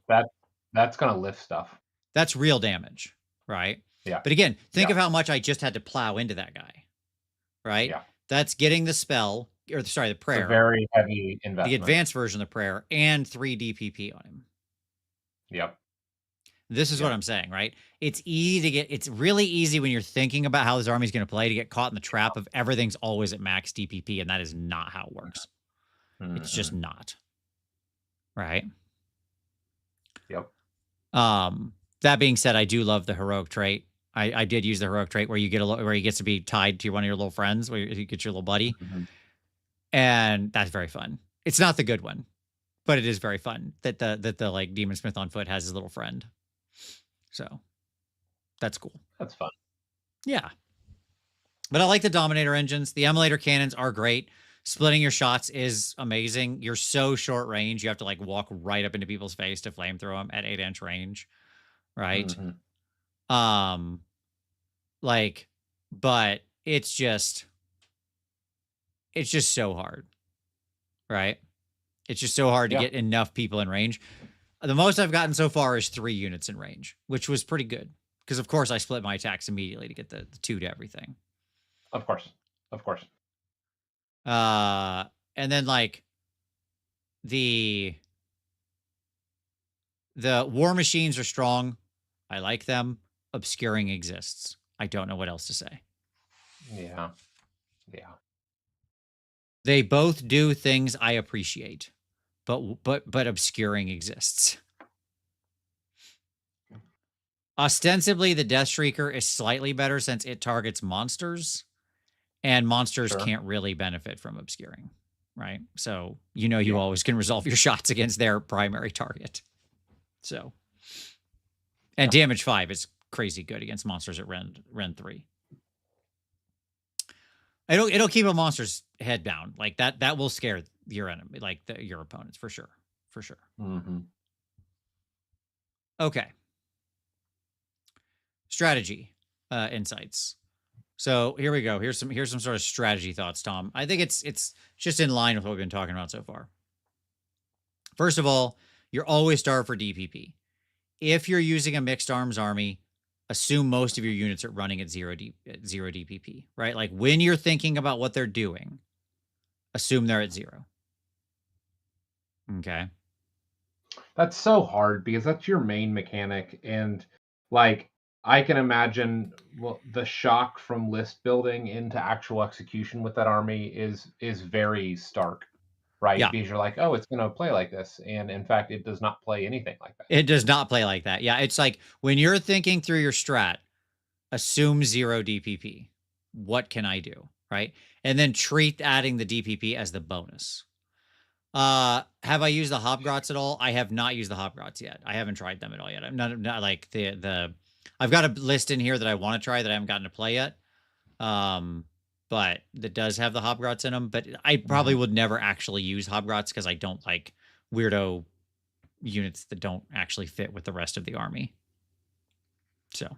that's going to lift stuff. That's real damage, right? Yeah. But again, think of how much I just had to plow into that guy, right? Yeah. That's getting the spell, or sorry, the prayer. It's a very heavy investment. The advanced version of the prayer and 3 DPP on him. Yep. This is what I'm saying, right? It's easy to get, it's really easy when you're thinking about how this army is going to play to get caught in the trap of everything's always at max DPP, and that is not how it works. It's just not. Right? Yep. That being said, I do love the heroic trait. I did use the heroic trait where you get where he gets to be tied to one of your little friends, where you get your little buddy, and that's very fun. It's not the good one, but it is very fun that the like Demon Smith on foot has his little friend. So that's cool. That's fun. Yeah, but I like the Dominator engines. The Emulator cannons are great. Splitting your shots is amazing. You're so short range. You have to like walk right up into people's face to flamethrow them at 8-inch range. Right. Like, but it's just so hard. Right. It's just so hard to get enough people in range. The most I've gotten so far is 3 units in range, which was pretty good. Because of course I split my attacks immediately to get the 2 to everything. Of course. Of course. And then like the war machines are strong. I like them. Obscuring exists. I don't know what else to say. Yeah. Yeah. They both do things I appreciate, but obscuring exists. Ostensibly, the Death Shrieker is slightly better since it targets monsters, and monsters can't really benefit from obscuring, right? So you always can resolve your shots against their primary target. So, and damage 5 is crazy good against monsters at Rend 3. It'll keep a monster's head down. Like that will scare your enemy, like your opponents for sure. Okay. Strategy insights. So here we go. Here's some sort of strategy thoughts, Tom. I think it's just in line with what we've been talking about so far. First of all, you're always starved for DPP. If you're using a mixed arms army, assume most of your units are running at zero DPP, right? Like when you're thinking about what they're doing, assume they're at 0. Okay. That's so hard because that's your main mechanic, and like I can imagine the shock from list building into actual execution with that army is very stark, right? Yeah. Because you're like, oh, it's going to play like this, and in fact, it does not play anything like that. It does not play like that. Yeah, it's like when you're thinking through your strat, assume 0 DPP. What can I do, right? And then treat adding the DPP as the bonus. Have I used the Hobgrots at all? I have not used the Hobgrots yet. I haven't tried them at all yet. I'm not like the I've got a list in here that I want to try that I haven't gotten to play yet. But that does have the Hobgrots in them, but I probably would never actually use Hobgrots because I don't like weirdo units that don't actually fit with the rest of the army. So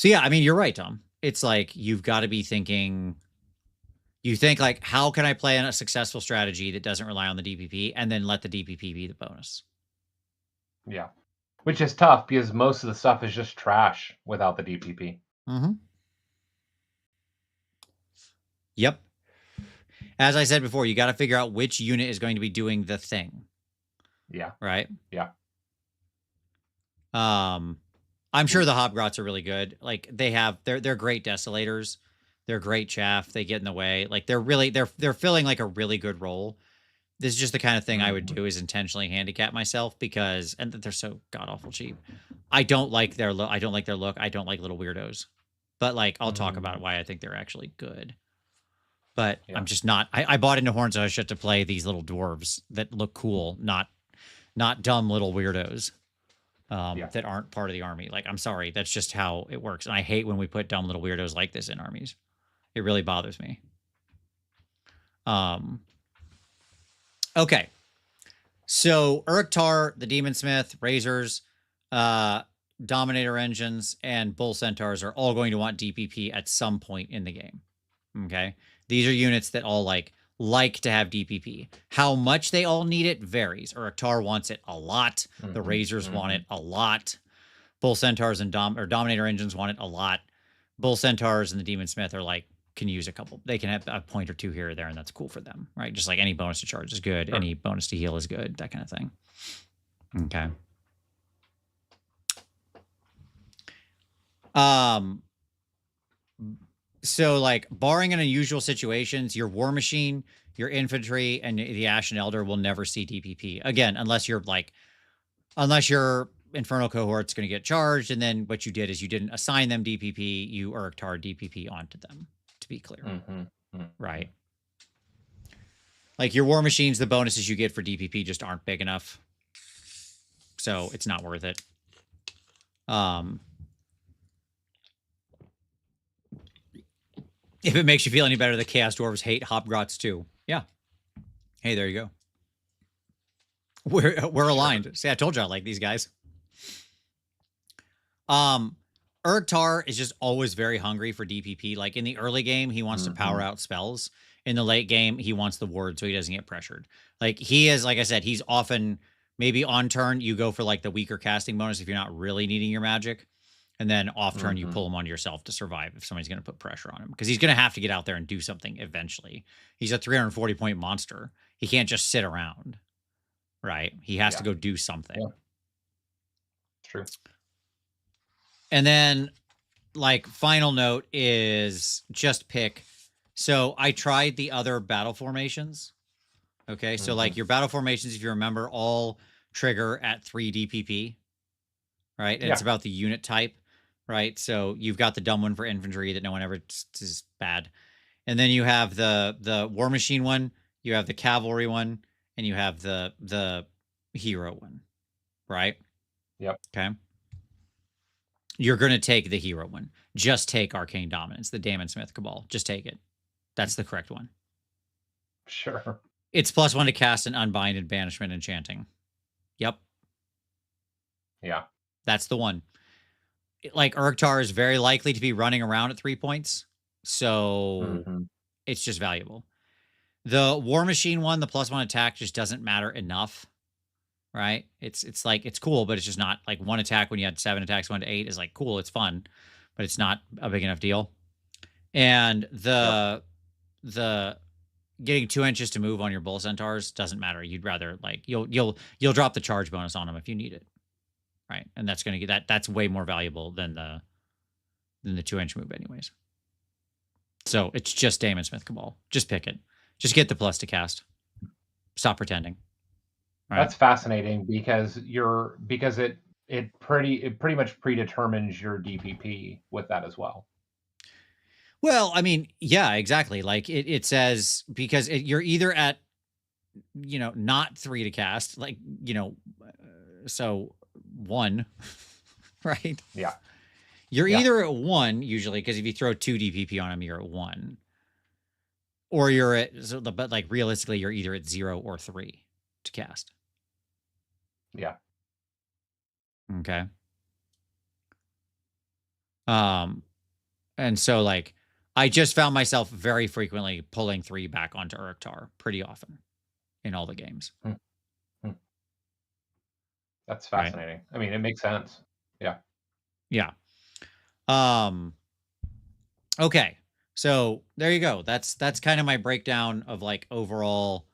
yeah, I mean, you're right, Tom. It's like you've got to be thinking. You think like, how can I play a successful strategy that doesn't rely on the DPP, and then let the DPP be the bonus? Yeah, which is tough because most of the stuff is just trash without the DPP. Mm-hmm. Yep. As I said before, you got to figure out which unit is going to be doing the thing. Yeah. Right. Yeah. I'm sure the Hobgrots are really good. Like they're great desolators. They're great chaff. They get in the way. Like they're filling like a really good role. This is just the kind of thing I would do is intentionally handicap myself because and they're so god awful cheap. I don't like their look. I don't like their look. I don't like little weirdos. But like I'll talk about why I think they're actually good. But I'm just not. I bought into Horns of Hashut to play these little dwarves that look cool, not dumb little weirdos that aren't part of the army. Like I'm sorry, that's just how it works. And I hate when we put dumb little weirdos like this in armies. It really bothers me. Okay. So Uruk-Tar, the Demon Smith, Razors, Dominator Engines, and Bull Centaurs are all going to want DPP at some point in the game. Okay. These are units that all like to have DPP. How much they all need it varies. Uruk-Tar wants it a lot. The Razors want it a lot. Bull Centaurs and Dominator Engines want it a lot. Bull Centaurs and the Demon Smith are like, can use a couple. They can have a point or two here or there, and that's cool for them, right? Just like any bonus to charge is good. Sure. Any bonus to heal is good. That kind of thing. Okay. So like barring in unusual situations, your War Machine, your Infantry, and the Ashen Elder will never see DPP again, unless your Infernal Cohort's going to get charged, and then what you did is you didn't assign them DPP, you Uruk-Tar DPP onto them. To be clear, right? Like your War Machines, the bonuses you get for DPP just aren't big enough, so it's not worth it. If it makes you feel any better, the Chaos Dwarves hate Hobgrots too. Yeah. Hey, there you go. We're aligned. See, I told you I like these guys. Uruk-Tar is just always very hungry for DPP. Like in the early game, he wants to power out spells. In the late game, he wants the ward so he doesn't get pressured. Like he is, like I said, he's often maybe on turn you go for like the weaker casting bonus if you're not really needing your magic. And then off turn, you pull him onto yourself to survive if somebody's going to put pressure on him. Because he's going to have to get out there and do something eventually. He's a 340-point monster. He can't just sit around, right? He has to go do something. Yeah. True. And then, like, final note is just pick. So I tried the other battle formations. Okay, so like your battle formations, if you remember, all trigger at 3 DPP, right? And it's about the unit type. Right, so you've got the dumb one for infantry that no one ever is bad, and then you have the War Machine one, you have the cavalry one, and you have the hero one, right? Yep. Okay. You're gonna take the hero one. Just take Arcane Dominance, the Damon Smith Cabal. Just take it. That's the correct one. Sure. It's +1 to cast and unbind and banishment enchanting. Yep. Yeah. That's the one. like Urktar is very likely to be running around at 3 points. So Mm-hmm. it's just valuable. The War Machine one, the +1 attack just doesn't matter enough. Right? It's like it's cool, but it's just not like 1 attack when you had 7 attacks, 1 to 8 is like cool, it's fun, but it's not a big enough deal. And Yep. the getting 2 inches to move on your bull centaurs doesn't matter. You'd rather like you'll drop the charge bonus on them if you need it. Right? And that's gonna get that's way more valuable than the 2-inch move anyways. So it's just Damon Smith Cabal. Just pick it. Just get the plus to cast. Stop pretending. Right? That's fascinating because it pretty much predetermines your DPP with that as well. Well, I mean, yeah, exactly. Like it says because you're either at not 3 to cast, like so 1, right? Yeah. You're Yeah. either at 1 usually because if you throw 2 DPP on him, you're at 1, or you're at but like realistically, you're either at 0 or 3 to cast. Yeah. Okay. And so like I just found myself very frequently pulling 3 back onto Urktar pretty often in all the games. That's Right. fascinating. I mean, it makes sense. Yeah. Yeah. Okay. So there you go. That's kind of my breakdown of like overall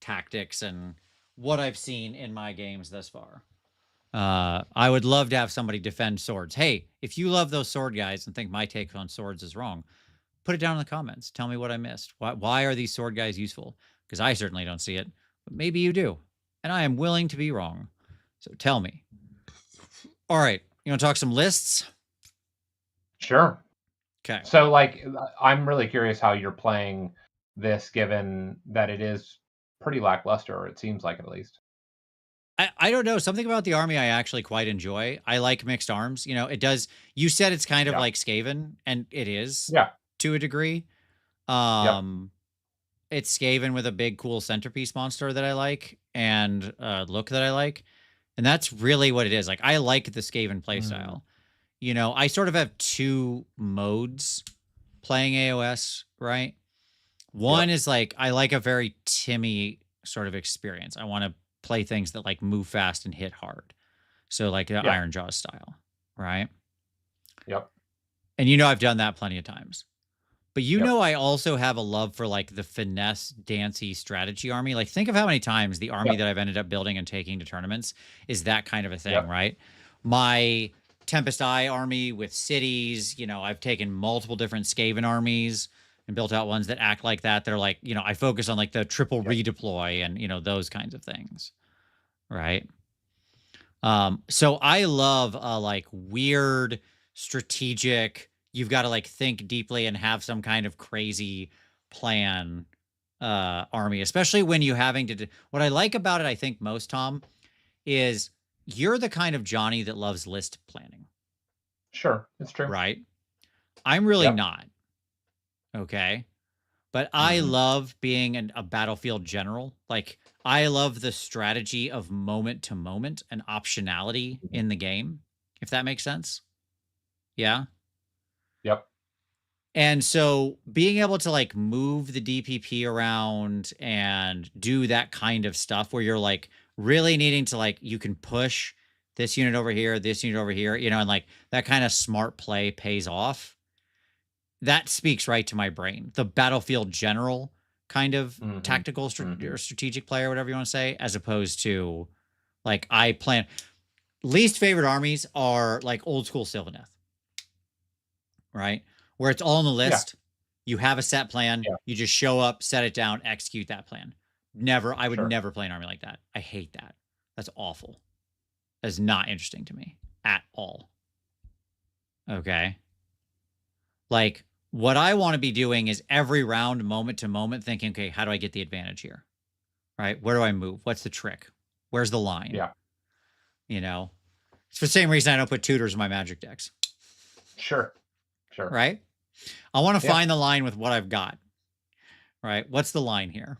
tactics and what I've seen in my games thus far. I would love to have somebody defend swords. Hey, if you love those sword guys and think my take on swords is wrong, put it down in the comments. Tell me what I missed. Why are these sword guys useful? Because I certainly don't see it, but maybe you do. And I am willing to be wrong. So tell me. All right. You want to talk some lists? Sure. Okay. So, like, I'm really curious how you're playing this, given that it is pretty lackluster, or it seems like it at least. I don't know. Something about the army I actually quite enjoy. I like mixed arms. It does. You said it's kind of Yeah. like Skaven, and it is Yeah. to a degree. Yep. It's Skaven with a big, cool centerpiece monster that I like and look that I like. And that's really what it is. Like, I like the Skaven playstyle. I sort of have 2 modes playing AOS, right? One Yep. is like, I like a very Timmy sort of experience. I want to play things that like move fast and hit hard. So like the Yeah. Iron Jaws style, right? Yep. And I've done that plenty of times. But Yep. I also have a love for like the finesse, dancey strategy army. Like think of how many times the army Yep. that I've ended up building and taking to tournaments is that kind of a thing, Yep. right? My Tempest Eye army with cities, I've taken multiple different Skaven armies and built out ones that act like that. They're like, I focus on like the triple Yep. redeploy and those kinds of things, right? So I love like weird strategic, you've got to like think deeply and have some kind of crazy plan army, especially when you having to what I like about it, I think most, Tom, is you're the kind of Johnny that loves list planning. Sure. It's true. Right? I'm really Yep. not. Okay. But I Mm-hmm. love being a battlefield general. Like, I love the strategy of moment to moment and optionality in the game, if that makes sense. Yeah. Yep. And so being able to like move the DPP around and do that kind of stuff where you're like really needing to like, you can push this unit over here, this unit over here, and like that kind of smart play pays off. That speaks right to my brain. The battlefield general kind of Mm-hmm. tactical Mm-hmm. or strategic player, whatever you want to say, as opposed to like I plan. Least favorite armies are like old school Sylvaneth, right? Where it's all on the Yeah. list. You have a set plan. Yeah. You just show up, set it down, execute that plan. I would Sure. never play an army like that. I hate that. That's awful. That's not interesting to me at all. Okay. Like, what I want to be doing is every round, moment to moment, thinking, okay, how do I get the advantage here? Right? Where do I move? What's the trick? Where's the line? Yeah. It's for the same reason I don't put tutors in my magic decks. Sure. Sure. Right? I want to Yeah. find the line with what I've got. Right? What's the line here?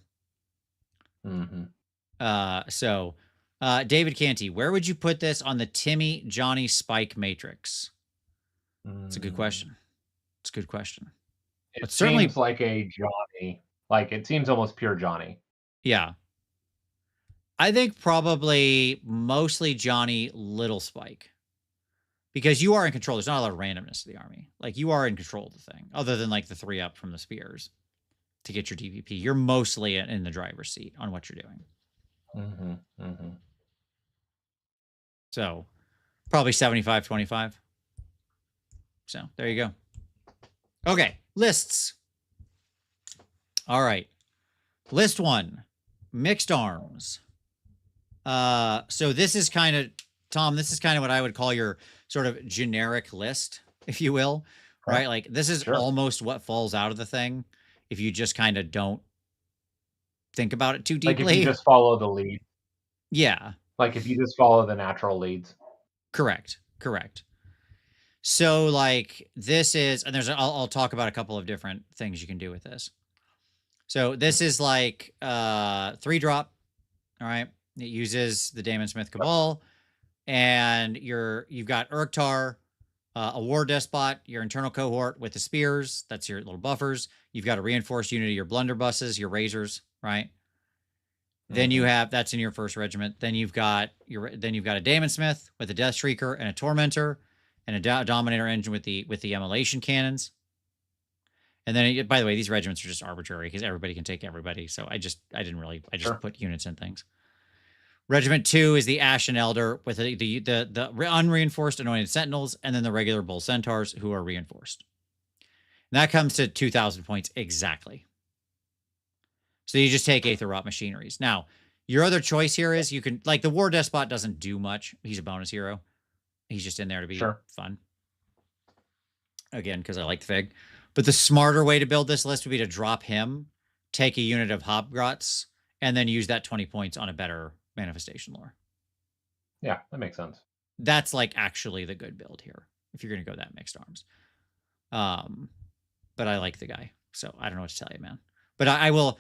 Mm-hmm. So David Canty, where would you put this on the Timmy Johnny Spike matrix? It's a good question. It's a good question. It But certainly, seems like a Johnny. Like, it seems almost pure Johnny. yeah. I think probably mostly Johnny, little Spike. Because you are in control. There's not a lot of randomness to the army. Like, you are in control of the thing, other than like the 3 up from the spears to get your DPP. You're mostly in the driver's seat on what you're doing. So probably 75-25. So there you go. Okay, lists. All right. List 1, mixed arms. So this is kind of, Tom, this is kind of what I would call your sort of generic list, if you will, right? Like, this is almost what falls out of the thing if you just kind of don't think about it too deeply. Like, if you just follow the lead. Yeah. Like, if you just follow the natural leads. Correct. So, like, this is, and I'll talk about a couple of different things you can do with this. So this is like 3-drop. All right. It uses the Damon Smith Cabal, and you've got Urktar, a War Despot, your internal cohort with the spears. That's your little buffers. You've got a reinforced unit of your blunderbusses, your razors, right? Then you have, that's in your first regiment. Then you've got a Damon Smith with a Death Shrieker and a Tormentor, and a Dominator engine with the Immolation cannons. And then, by the way, these regiments are just arbitrary because everybody can take everybody. So I just put units in things. Regiment 2 is the Ashen Elder with the unreinforced Anointed Sentinels, and then the regular Bull Centaurs who are reinforced. And that comes to 2,000 points exactly. So you just take Aether Wrought Machineries. Now, your other choice here is you can, like, the War Despot doesn't do much. He's a bonus hero. He's just in there to be fun. Again, because I like the Fig. But the smarter way to build this list would be to drop him, take a unit of Hobgrots, and then use that 20 points on a better manifestation lore. Yeah, that makes sense. That's like actually the good build here, if you're going to go that mixed arms. But I like the guy, so I don't know what to tell you, man. But I will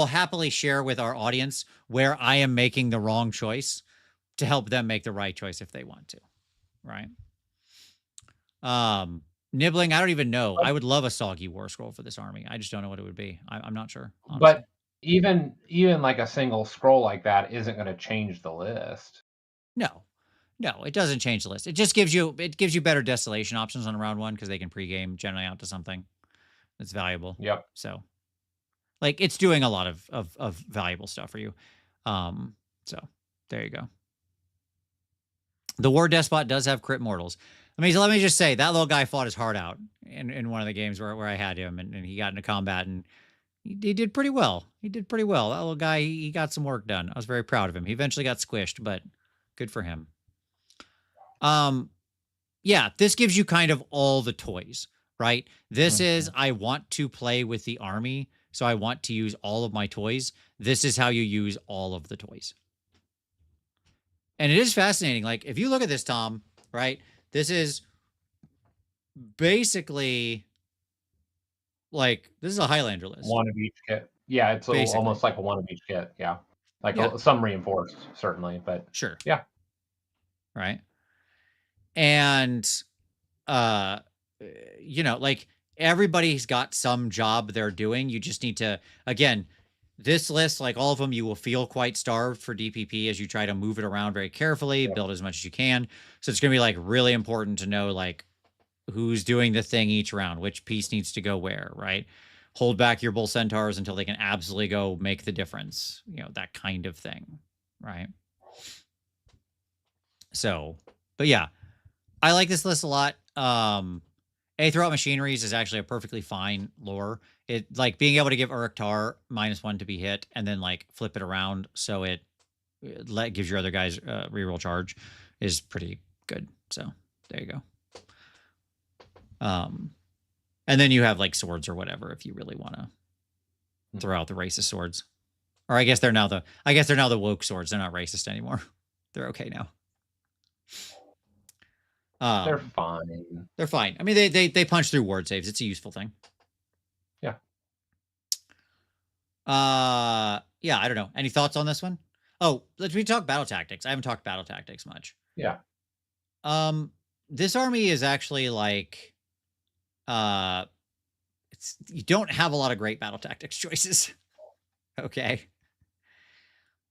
happily share with our audience where I am making the wrong choice to help them make the right choice if they want to, right? Nibbling, I don't even know. I would love a soggy war scroll for this army. I just don't know what it would be. I'm not sure, honestly. But even like a single scroll like that isn't going to change the list. No, it doesn't change the list. It just gives you better desolation options on round 1 because they can pregame generally out to something that's valuable. Yep. So, like, it's doing a lot of valuable stuff for you. So there you go. The War Despot does have crit mortals. Let me just say, that little guy fought his heart out in one of the games where I had him, and he got into combat, and he did pretty well. That little guy, he got some work done. I was very proud of him. He eventually got squished, but good for him. Yeah, this gives you kind of all the toys, right? This is, I want to play with the army, so I want to use all of my toys. This is how you use all of the toys. And it is fascinating. Like, if you look at this, Tom, right? This is basically like, this is a Highlander list. One of each kit. Yeah, it's almost like a one of each kit. Yeah. Like some reinforced, certainly, but sure. Yeah. Right. And, like, everybody's got some job they're doing. You just need to, again, this list, like all of them, you will feel quite starved for DPP as you try to move it around very carefully, build as much as you can. So it's going to be like really important to know, like, who's doing the thing each round, which piece needs to go where, right? Hold back your Bull Centaurs until they can absolutely go make the difference, that kind of thing, right? So, but yeah, I like this list a lot. Aether Wrought Machineries is actually a perfectly fine lore. It, like, being able to give Urktar -1 to be hit and then, like, flip it around so it gives your other guys reroll charge is pretty good. So there you go. And then you have, like, swords or whatever if you really want to throw out the racist swords. Or I guess they're now the woke swords. They're not racist anymore. They're okay now. They're fine. They're fine. I mean, they punch through ward saves. It's a useful thing. Yeah. Yeah, I don't know. Any thoughts on this one? Oh, we talk battle tactics. I haven't talked battle tactics much. Yeah. this army is actually like, you don't have a lot of great battle tactics choices. Okay.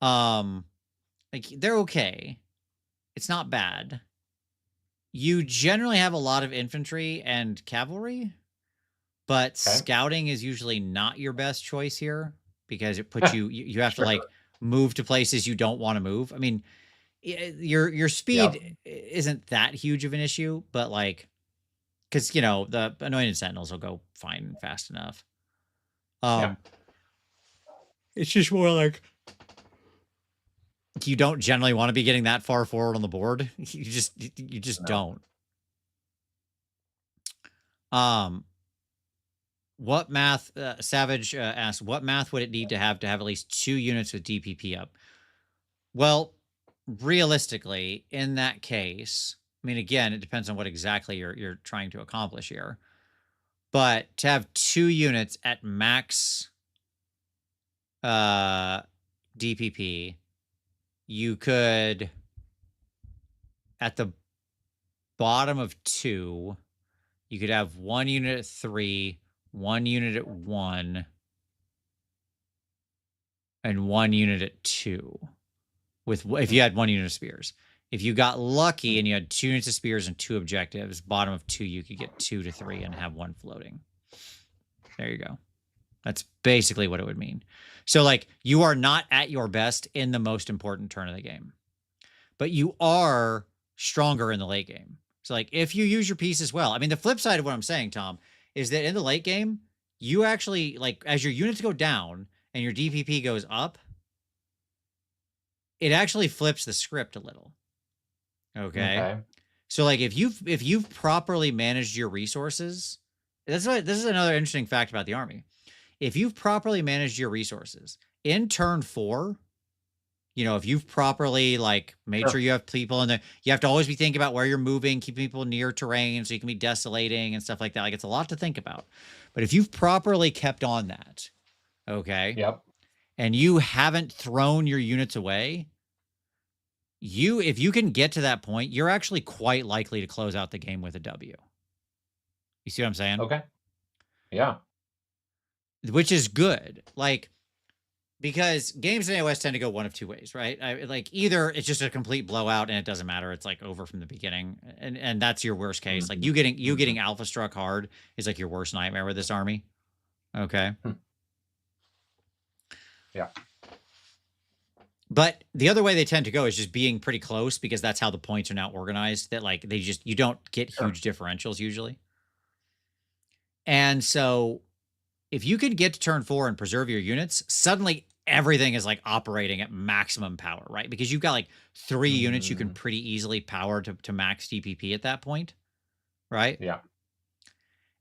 Like they're okay. It's not bad. You generally have a lot of infantry and cavalry, but Okay. scouting is usually not your best choice here because it puts you have to Sure. like move to places you don't want to move. I mean, your speed Yep. isn't that huge of an issue, but like, because you know the anointed sentinels will go fine and fast enough. Yeah. It's just more like you don't generally want to be getting that far forward on the board. You just No. don't. Um, what math? Savage asked, what math would it need to have at least 2 units with DPP up? Well, realistically, in that case, I mean, again, it depends on what exactly you're trying to accomplish here. But to have 2 units at max DPP, you could at the bottom of 2, you could have 1 unit at 3, 1 unit at 1, and 1 unit at 2. With if you had 1 unit of spears. If you got lucky and you had 2 units of spears and 2 objectives, bottom of 2, you could get 2 to 3 and have 1 floating. There you go. That's basically what it would mean. So, like, you are not at your best in the most important turn of the game, but you are stronger in the late game. So, like, if you use your pieces well, I mean, the flip side of what I'm saying, Tom, is that in the late game, you actually, like, as your units go down and your DPP goes up, it actually flips the script a little. Okay. So, like, if you've properly managed your resources, this is another interesting fact about the army. If you've properly managed your resources in turn 4, you know, if you've properly like made sure you have people in there, you have to always be thinking about where you're moving, keeping people near terrain so you can be desolating and stuff like that. Like, it's a lot to think about. But if you've properly kept on that, okay, Yep. and you haven't thrown your units away, if you can get to that point, you're actually quite likely to close out the game with a W. You see what I'm saying? Okay. Yeah. Which is good. Like, because games in AOS tend to go one of 2 ways, right? Like, either it's just a complete blowout and it doesn't matter, it's like over from the beginning, and that's your worst case. Like, you getting alpha struck hard is like your worst nightmare with this army. Okay. Yeah. But the other way they tend to go is just being pretty close, because that's how the points are now organized, that like you don't get huge differentials usually. And so if you could get to turn 4 and preserve your units, suddenly everything is like operating at maximum power, right? Because you've got like 3 units you can pretty easily power to max DPP at that point, right? Yeah.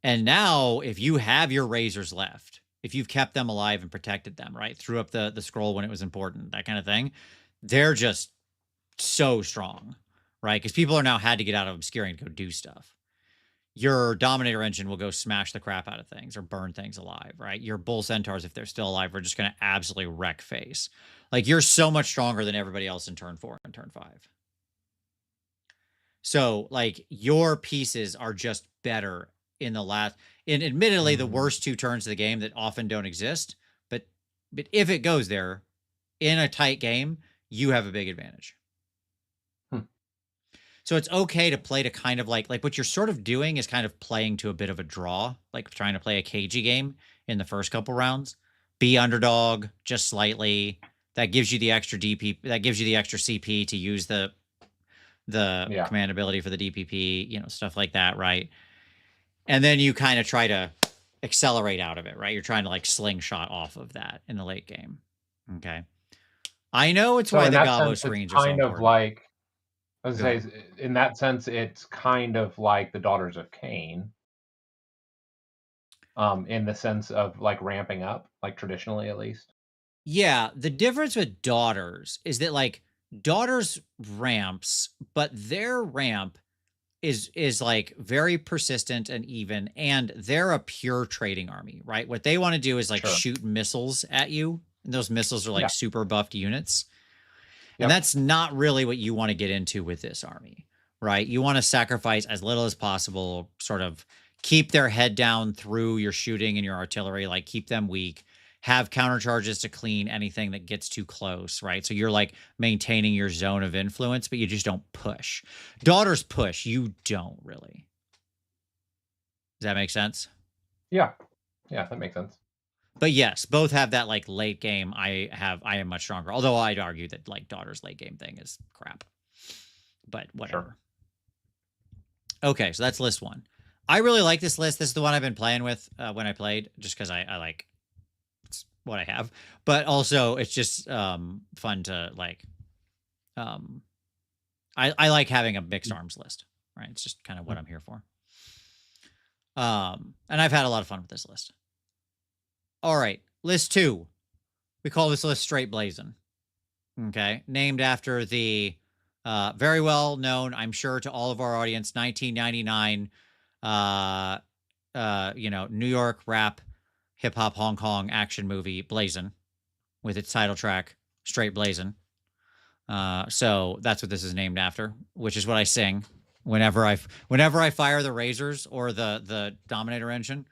And now if you have your razors left, if you've kept them alive and protected them, right? Threw up the scroll when it was important, that kind of thing, they're just so strong, right? Because people are now had to get out of obscuring to go do stuff. Your Dominator engine will go smash the crap out of things or burn things alive, right? Your Bull Centaurs, if they're still alive, are just going to absolutely wreck face. Like, you're so much stronger than everybody else in turn 4 and turn 5. So, like, your pieces are just better in the last, in admittedly the worst 2 turns of the game that often don't exist. But if it goes there in a tight game, you have a big advantage. So it's okay to play to kind of like what you're sort of doing is kind of playing to a bit of a draw, like trying to play a cagey game in the first couple rounds. Be underdog just slightly. That gives you the extra DP. That gives you the extra CP to use the command ability for the DPP, you know, stuff like that, right? And then you kind of try to accelerate out of it, right? You're trying to like slingshot off of that in the late game. Okay. I know it's why the Gobbo screens are so kind of important. like, I was gonna say, in that sense, it's kind of like the Daughters of Cain, in the sense of like ramping up, like traditionally at least. Yeah, the difference with Daughters is that like Daughters ramps, but their ramp is like very persistent and even, and they're a pure trading army, right? What they want to do is like shoot missiles at you, and those missiles are like super buffed units. And that's not really what you want to get into with this army, right? You want to sacrifice as little as possible, sort of keep their head down through your shooting and your artillery, like keep them weak, have counter charges to clean anything that gets too close, right? So you're like maintaining your zone of influence, but you just don't push. Daughters push, you don't really. Does that make sense? Yeah. Yeah, that makes sense. But yes, both have that like late game. I am much stronger. Although I'd argue that like Daughter's late game thing is crap. But whatever. Sure. Okay, so that's list 1. I really like this list. This is the one I've been playing with when I played, just because I like it's what I have. But also, it's just fun to like. I like having a mixed arms list, right? It's just kind of what I'm here for. And I've had a lot of fun with this list. All right, list 2. We call this list Straight Blazin'. Okay, named after the very well known, I'm sure to all of our audience, 1999, New York rap, hip hop, Hong Kong action movie Blazin', with its title track Straight Blazin'. So that's what this is named after, which is what I sing whenever I fire the razors or the Dominator engine.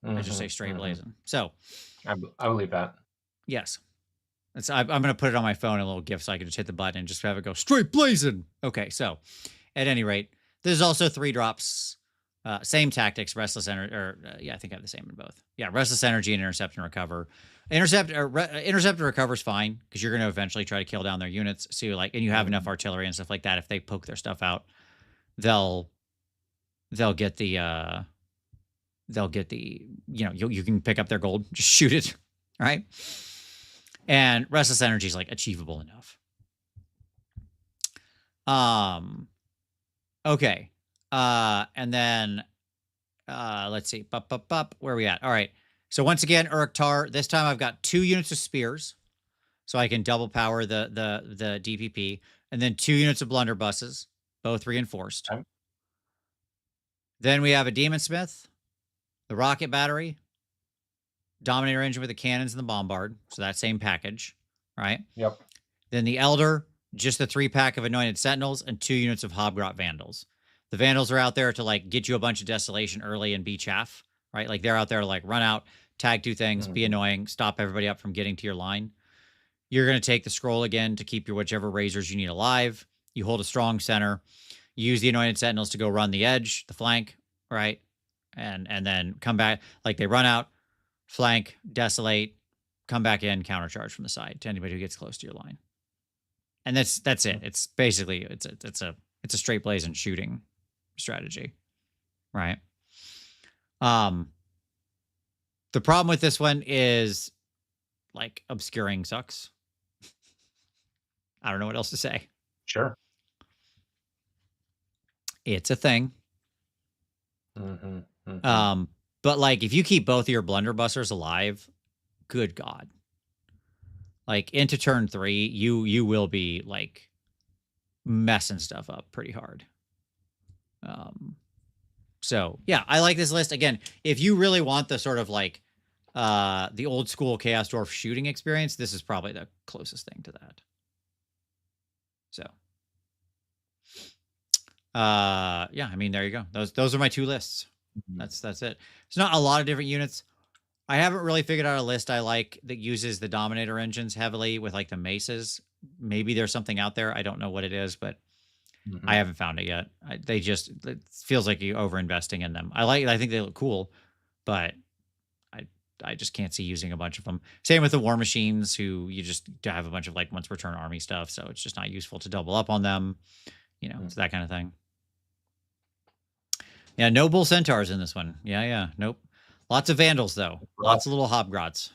I just say Straight Blazin'. So I believe that. yes. I'm going to put it on my phone in a little GIF so I can just hit the button and just have it go straight blazing. Okay, so at any rate, there's also 3 drops, same tactics, restless energy, I think I have the same in both. Yeah, restless energy and intercept and recover. Intercept and recover is fine because you're going to eventually try to kill down their units. So you're like, and you have enough artillery and stuff like that. If they poke their stuff out, they'll get the you can pick up their gold, just shoot it, right? And restless energy is like achievable enough. Okay. And then let's see. Where are we at? All right. So once again, Uruk-Tar. This time I've got 2 units of spears, so I can double power the DPP, and then 2 units of blunderbusses, both reinforced. Okay. Then we have a demon smith, the rocket battery, Dominator engine with the cannons and the bombard. So that same package, right? Yep. Then the Elder, just the 3-pack of Anointed Sentinels and 2 units of Hobgrot Vandals. The Vandals are out there to like get you a bunch of Desolation early and be chaff, right? Like they're out there to like run out, tag 2 things, be annoying, stop everybody up from getting to your line. You're going to take the scroll again to keep your whichever razors you need alive. You hold a strong center. You use the Anointed Sentinels to go run the edge, the flank, right? And then come back. Like they run out, flank, desolate, come back in, countercharge from the side to anybody who gets close to your line. And that's it. It's basically it's a straight blazing shooting strategy, right? The problem with this one is like obscuring sucks. I don't know what else to say. Sure. It's a thing. But like if you keep both of your blunderbusters alive, good God. Like into turn 3, you will be like messing stuff up pretty hard. So yeah, I like this list. Again, if you really want the sort of like the old school Chaos Dwarf shooting experience, this is probably the closest thing to that. So yeah, I mean, there you go. Those are my 2 lists. That's it. It's not a lot of different units. I haven't really figured out a list I like that uses the Dominator engines heavily with like the maces. Maybe there's something out there. I don't know what it is, but I haven't found it yet. It feels like you over investing in them. I think they look cool, but I just can't see using a bunch of them. Same with the War Machines, who you just have a bunch of like once per turn army stuff, so it's just not useful to double up on them. It's that kind of thing. Yeah, no Bull Centaurs in this one. Yeah, nope. Lots of Vandals though. Lots of little Hobgrots.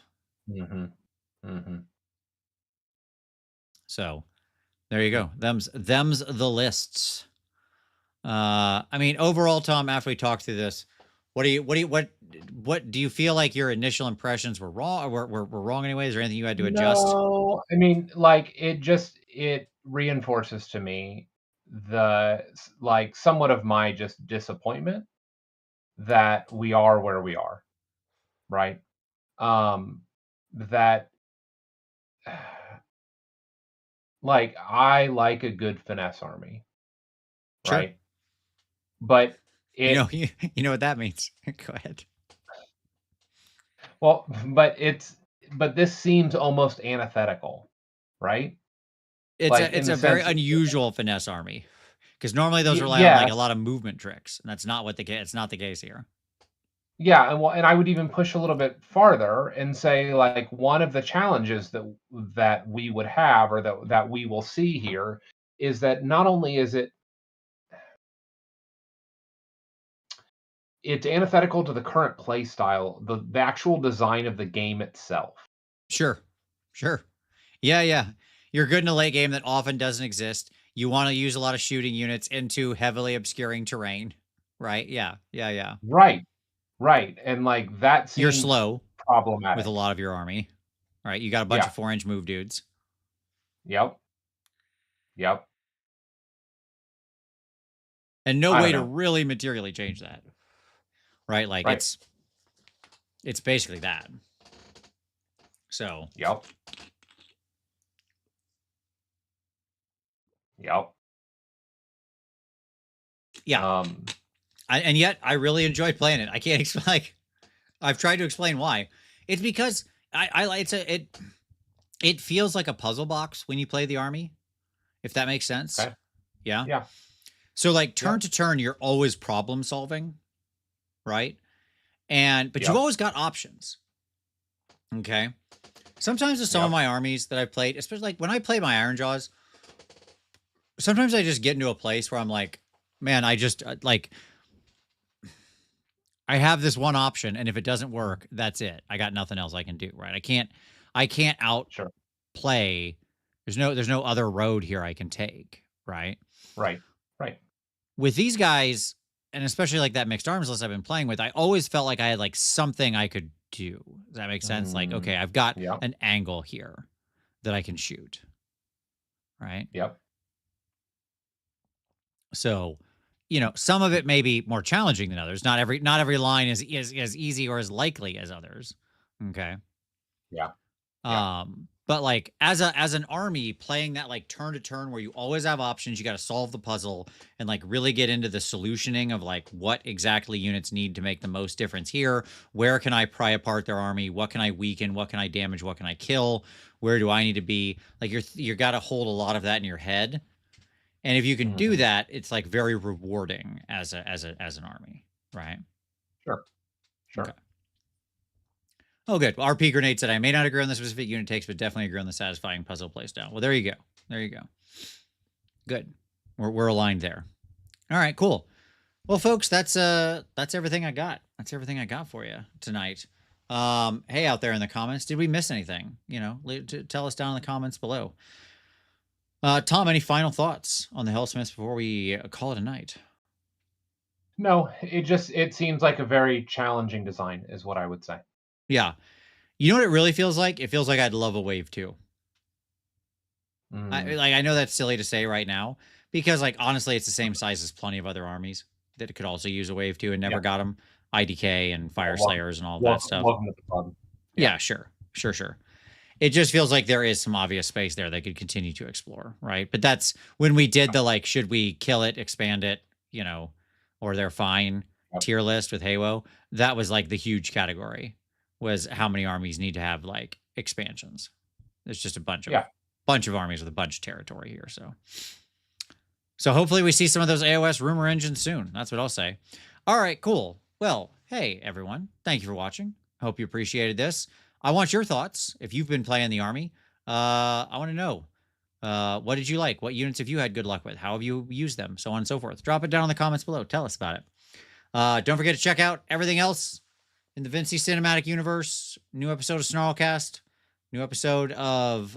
So there you go. Them's the lists. I mean, overall, Tom, after we talked through this, what do you feel like your initial impressions were wrong or were wrong anyways? Is there anything you had to adjust? No, I mean, like it reinforces to me the like somewhat of my just disappointment that we are where we are, right? That like I like a good finesse army. Sure. right? But You it know, you know what that means. Go ahead. well, but this seems almost antithetical, right? Like in It's the a very sense, unusual finesse army because normally those rely on like a yes, lot of movement tricks, and that's not what the case. It's not the case here. yeah, and I would even push a little bit farther and say like one of the challenges that we would have or that we will see here is that not only is it's antithetical to the current play style, the actual design of the game itself. Sure, sure. Yeah, yeah. You're good in a late game that often doesn't exist. You want to use a lot of shooting units into heavily obscuring terrain, right? Yeah, yeah, yeah. Right, right, and like that You're seems slow with a problematic. lot of your army, right? You got a bunch Yeah. of 4-inch move dudes, Yep. Yep. and no I way don't to know. really materially change that, right? Like Right. it's basically that. So Yep. Yep. yeah, Um, and yet I really enjoyed playing it. I can't explain. Like I've tried to explain why. It's because I like it feels like a puzzle box when you play the army, if that makes sense. okay. Yeah. Yeah. So like turn Yep. to turn, you're always problem solving, right? But you've Yep. always got options. Okay. Sometimes with some of Yep. my armies that I've played, especially like when I play my Iron Jaws, sometimes I just get into a place where I'm like, man, I just like I have this one option, and if it doesn't work, that's it. I got nothing else I can do, right? I can't Sure. outplay. There's no other road here I can take, right? Right. Right. With these guys, and especially like that mixed arms list I've been playing with, I always felt like I had like something I could do. Does that make sense? Like, Mm, okay, I've got yep. an angle here that I can shoot, right? Yep. So, some of it may be more challenging than others. Not every line is as easy or as likely as others. Okay. Yeah. Yeah. But like as an army playing that like turn to turn where you always have options, you got to solve the puzzle and like really get into the solutioning of like what exactly units need to make the most difference here. Where can I pry apart their army? What can I weaken? What can I damage? What can I kill? Where do I need to be? Like you got to hold a lot of that in your head. And if you can do Hmm. that, it's like very rewarding as an army, right? Sure. Okay. Sure. Oh, good. Well, RP Grenade said, I may not agree on the specific unit takes, but definitely agree on the satisfying puzzle playstyle. Well, there you go. There you go. Good. We're aligned there. All right, cool. Well, folks, that's everything I got. That's everything I got for you tonight. Hey, out there in the comments, did we miss anything? Tell us down in the comments below. Tom, any final thoughts on the Helsmiths before we call it a night? No, it seems like a very challenging design, is what I would say. Yeah. You know what it really feels like? It feels like I'd love a wave 2. Mm, I know that's silly to say right now because like honestly it's the same size as plenty of other armies that could also use a wave 2 and yeah. never got them. IDK and Fire Slayers and all of that stuff. Welcome to the club. Yeah. Yeah, sure. Sure, sure. It just feels like there is some obvious space there they could continue to explore, right? But that's when we did the like, should we kill it, expand it, or they're fine Yep. tier list with Halo. That was like the huge category was how many armies need to have like expansions. There's just a bunch of armies with a bunch of territory here. So hopefully we see some of those AOS rumor engines soon. That's what I'll say. All right, cool. Well, hey everyone, thank you for watching. Hope you appreciated this. I want your thoughts. If you've been playing the army, I want to know. What did you like? What units have you had good luck with? How have you used them? So on and so forth. Drop it down in the comments below. Tell us about it. Don't forget to check out everything else in the Vinci Cinematic Universe. New episode of Snarlcast. New episode of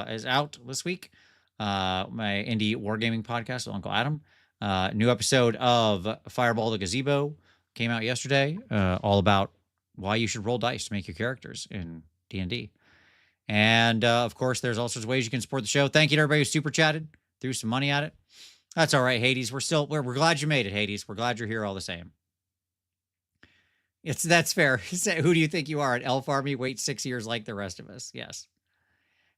is out this week. My indie wargaming podcast with Uncle Adam. New episode of Fireball the Gazebo came out yesterday. All about why you should roll dice to make your characters in D&D. And of course, there's all sorts of ways you can support the show. Thank you to everybody who super chatted, threw some money at it. That's all right, Hades. We're glad you made it, Hades. We're glad you're here all the same. That's fair. Who do you think you are? An elf army? Wait 6 years like the rest of us. Yes.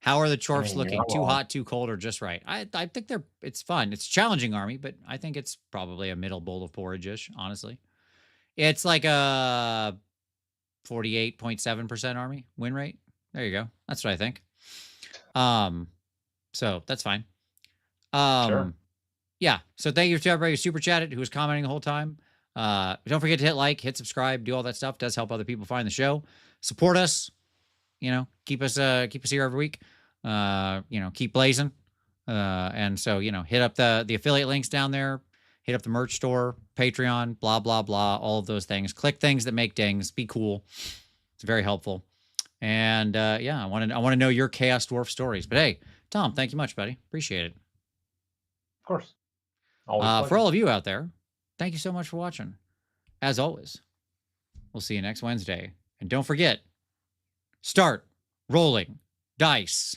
How are the chorfs you're looking? not Too wrong. hot, too cold, or just right? I think it's fun. It's a challenging army, but I think it's probably a middle bowl of porridge-ish, honestly. It's like a 48.7% army win rate. There you go. That's what I think. So that's fine. Sure. Yeah. So thank you to everybody who super chatted, who was commenting the whole time. Don't forget to hit like, hit subscribe, do all that stuff. It does help other people find the show. Support us. You know, keep us here every week. You know, keep blazing. And so, you know, hit up the affiliate links down there, hit up the merch store, Patreon, blah, blah, blah, all of those things. Click things that make dings. Be cool. It's very helpful. And yeah, I want to know your Chaos Dwarf stories. But hey, Tom, thank you much, buddy. Appreciate it. Of course. Always For all of you out there, thank you so much for watching. As always, we'll see you next Wednesday. And don't forget, start rolling dice.